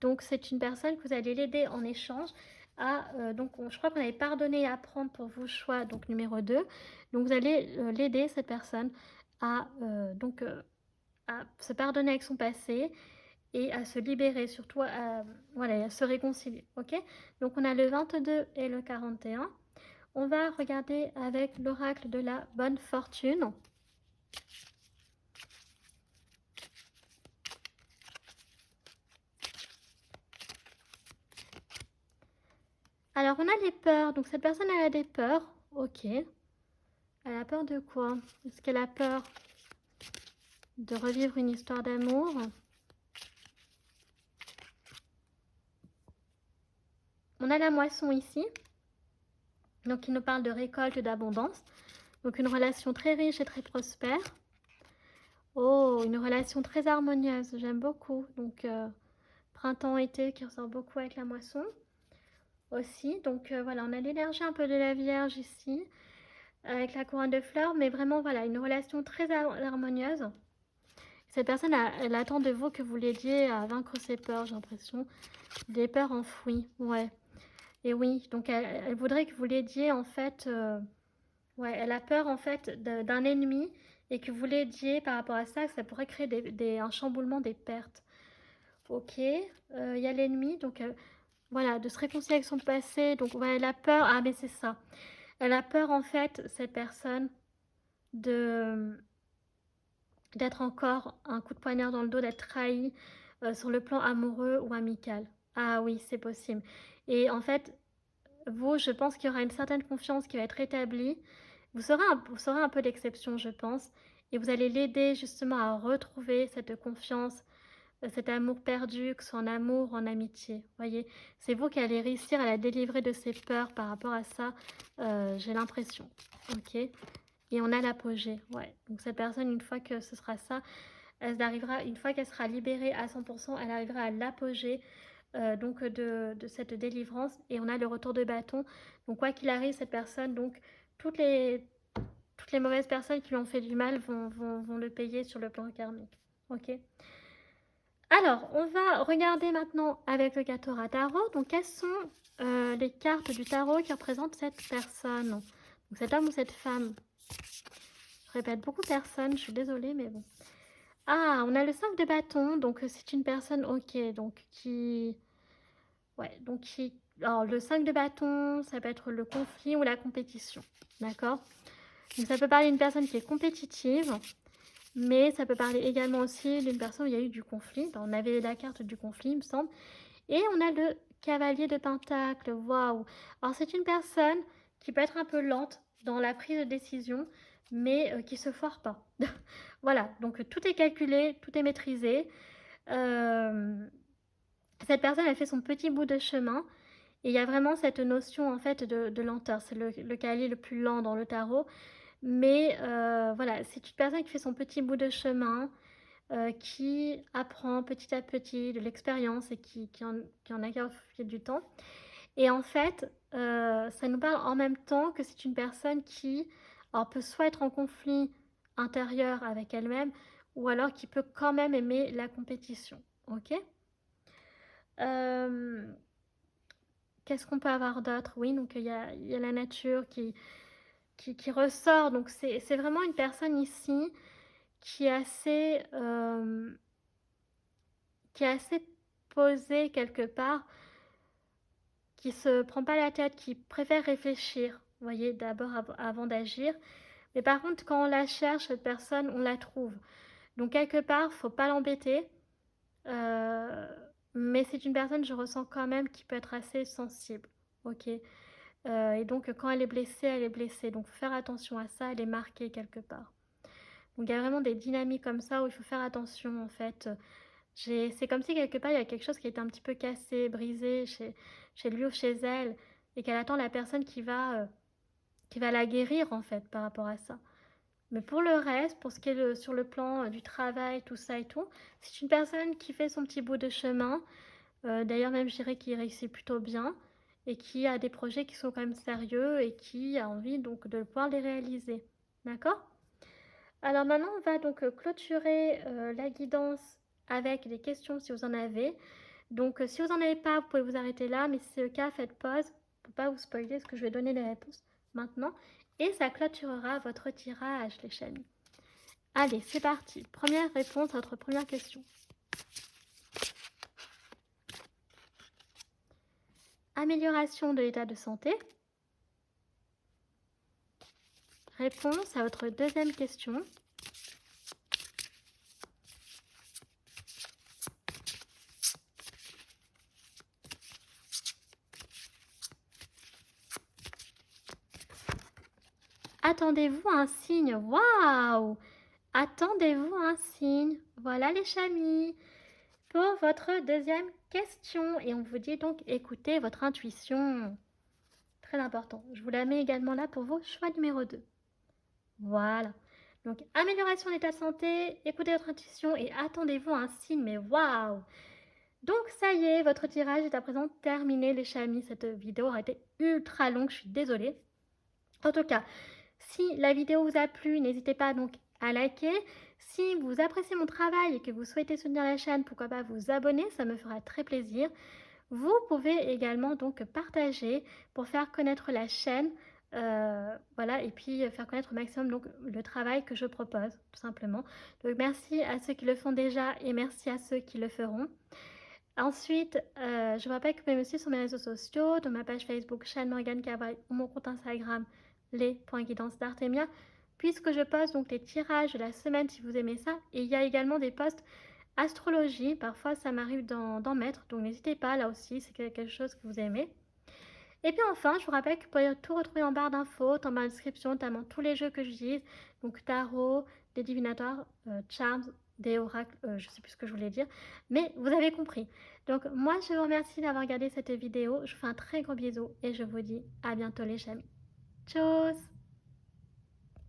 Donc, c'est une personne que vous allez l'aider en échange à... je crois qu'on avait pardonné et apprendre pour vos choix, donc numéro 2. Donc, vous allez l'aider, cette personne, à, à se pardonner avec son passé et à se libérer, surtout voilà, à se réconcilier. Ok. Donc, on a le 22 et le 41. On va regarder avec l'oracle de la bonne fortune. Alors, on a les peurs. Donc, cette personne, elle a des peurs. Ok. Elle a peur de quoi? Est-ce qu'elle a peur de revivre une histoire d'amour? On a la moisson ici. Donc, il nous parle de récolte, d'abondance. Donc, une relation très riche et très prospère. Oh, une relation très harmonieuse. J'aime beaucoup. Donc, printemps-été qui ressort beaucoup avec la moisson aussi. Donc, voilà, on a l'énergie un peu de la Vierge ici, avec la couronne de fleurs. Mais vraiment, voilà, une relation très harmonieuse. Cette personne, elle attend de vous que vous l'aidiez à vaincre ses peurs, j'ai l'impression. Des peurs enfouies, ouais. Et oui, donc elle voudrait que vous l'aidiez, en fait... ouais, elle a peur, en fait, d'un ennemi et que vous l'aidiez par rapport à ça, que ça pourrait créer un chamboulement des pertes. Ok, il y a l'ennemi, donc voilà, de se réconcilier avec son passé. Donc, ouais, elle a peur... Ah, mais c'est ça. Elle a peur, en fait, cette personne, de d'être encore un coup de poignard dans le dos, d'être trahi sur le plan amoureux ou amical. Ah oui, c'est possible. Et en fait, vous, je pense qu'il y aura une certaine confiance qui va être établie. Vous serez un peu l'exception, je pense. Et vous allez l'aider justement à retrouver cette confiance, cet amour perdu, que ce soit en amour ou en amitié. Voyez, c'est vous qui allez réussir à la délivrer de ses peurs par rapport à ça, j'ai l'impression. Ok. Et on a l'apogée, ouais. Donc cette personne, une fois que ce sera ça, elle arrivera, une fois qu'elle sera libérée à 100%, elle arrivera à l'apogée de cette délivrance. Et on a le retour de bâton. Donc quoi qu'il arrive, cette personne, donc toutes les, toutes les mauvaises personnes qui lui ont fait du mal vont le payer sur le plan karmique. Ok. Alors, on va regarder maintenant avec le Katora Tarot. Donc, quelles sont les cartes du tarot qui représentent cette personne? Donc, cet homme ou cette femme? Je répète beaucoup personne, je suis désolée, mais bon. Ah, on a le 5 de bâton, donc c'est une personne, ok, donc qui... Ouais, donc qui... Alors, le 5 de bâton, ça peut être le conflit ou la compétition, d'accord? Donc, ça peut parler d'une personne qui est compétitive, mais ça peut parler également aussi d'une personne où il y a eu du conflit. Ben, on avait la carte du conflit, il me semble. Et on a le cavalier de pentacle, waouh! Alors, c'est une personne qui peut être un peu lente dans la prise de décision, mais qui se foire pas. Voilà, donc tout est calculé, tout est maîtrisé. Cette personne a fait son petit bout de chemin et il y a vraiment cette notion en fait de lenteur. C'est le cavalier le plus lent dans le tarot, mais voilà, c'est une personne qui fait son petit bout de chemin, qui apprend petit à petit de l'expérience et qui en acquiert au fil du temps. Et en fait, ça nous parle en même temps que c'est une personne qui alors, peut soit être en conflit intérieur avec elle-même, ou alors qui peut quand même aimer la compétition. Ok. Euh, Qu'est-ce qu'on peut avoir d'autre? Oui, donc il y a la nature qui ressort. Donc c'est vraiment une personne ici qui est qui est assez posée quelque part, qui se prend pas la tête, qui préfère réfléchir, vous voyez, d'abord avant d'agir. Mais par contre, quand on la cherche, cette personne, on la trouve. Donc quelque part, faut pas l'embêter. Euh, mais c'est une personne, je ressens quand même, qui peut être assez sensible. Ok. Et donc quand elle est blessée, elle est blessée. Donc faut faire attention à ça, elle est marquée quelque part. Donc il y a vraiment des dynamiques comme ça où il faut faire attention en fait. C'est comme si quelque part il y a quelque chose qui est un petit peu cassé, brisé chez lui ou chez elle, et qu'elle attend la personne qui va la guérir en fait par rapport à ça. Mais pour le reste, pour ce qui est sur le plan du travail, tout ça et tout, c'est une personne qui fait son petit bout de chemin. D'ailleurs même je dirais qu'il réussit plutôt bien et qui a des projets qui sont quand même sérieux et qui a envie donc de pouvoir les réaliser. D'accord? Alors maintenant, on va donc clôturer la guidance avec les questions si vous en avez. Donc si vous n'en avez pas, vous pouvez vous arrêter là, mais si c'est le cas, faites pause pour ne pas vous spoiler, parce que je vais donner les réponses maintenant. Et ça clôturera votre tirage, les chamis. Allez, c'est parti. Première réponse à votre première question. Amélioration de l'état de santé. Réponse à votre deuxième question. Attendez-vous un signe? Waouh! Attendez-vous un signe? Voilà les chamis. Pour votre deuxième question. Et on vous dit donc écoutez votre intuition. Très important. Je vous la mets également là pour vos choix numéro 2. Voilà. Donc amélioration de l'état de santé, écoutez votre intuition et attendez-vous un signe. Mais waouh! Donc ça y est, votre tirage est à présent terminé les chamis. Cette vidéo a été ultra longue, je suis désolée. En tout cas, si la vidéo vous a plu, n'hésitez pas donc à liker. Si vous appréciez mon travail et que vous souhaitez soutenir la chaîne, pourquoi pas vous abonner, ça me fera très plaisir. Vous pouvez également donc partager pour faire connaître la chaîne, voilà, et puis faire connaître au maximum donc le travail que je propose, tout simplement. Donc merci à ceux qui le font déjà et merci à ceux qui le feront. Ensuite, je vous rappelle que vous pouvez me suivre sur mes réseaux sociaux, de ma page Facebook Shane Morgan Cavall ou mon compte Instagram les.guidance d'Artemia, puisque je poste donc les tirages de la semaine si vous aimez ça. Et il y a également des posts astrologie, parfois ça m'arrive d'en mettre, donc n'hésitez pas là aussi, c'est quelque chose que vous aimez. Et puis enfin, je vous rappelle que vous pouvez tout retrouver en barre d'infos, en barre de description, notamment tous les jeux que j'utilise, donc tarot, des divinatoires, charms, des oracles, je sais plus ce que je voulais dire, mais vous avez compris. Donc moi, je vous remercie d'avoir regardé cette vidéo, je vous fais un très gros bisou et je vous dis à bientôt les chamis. Tchuss!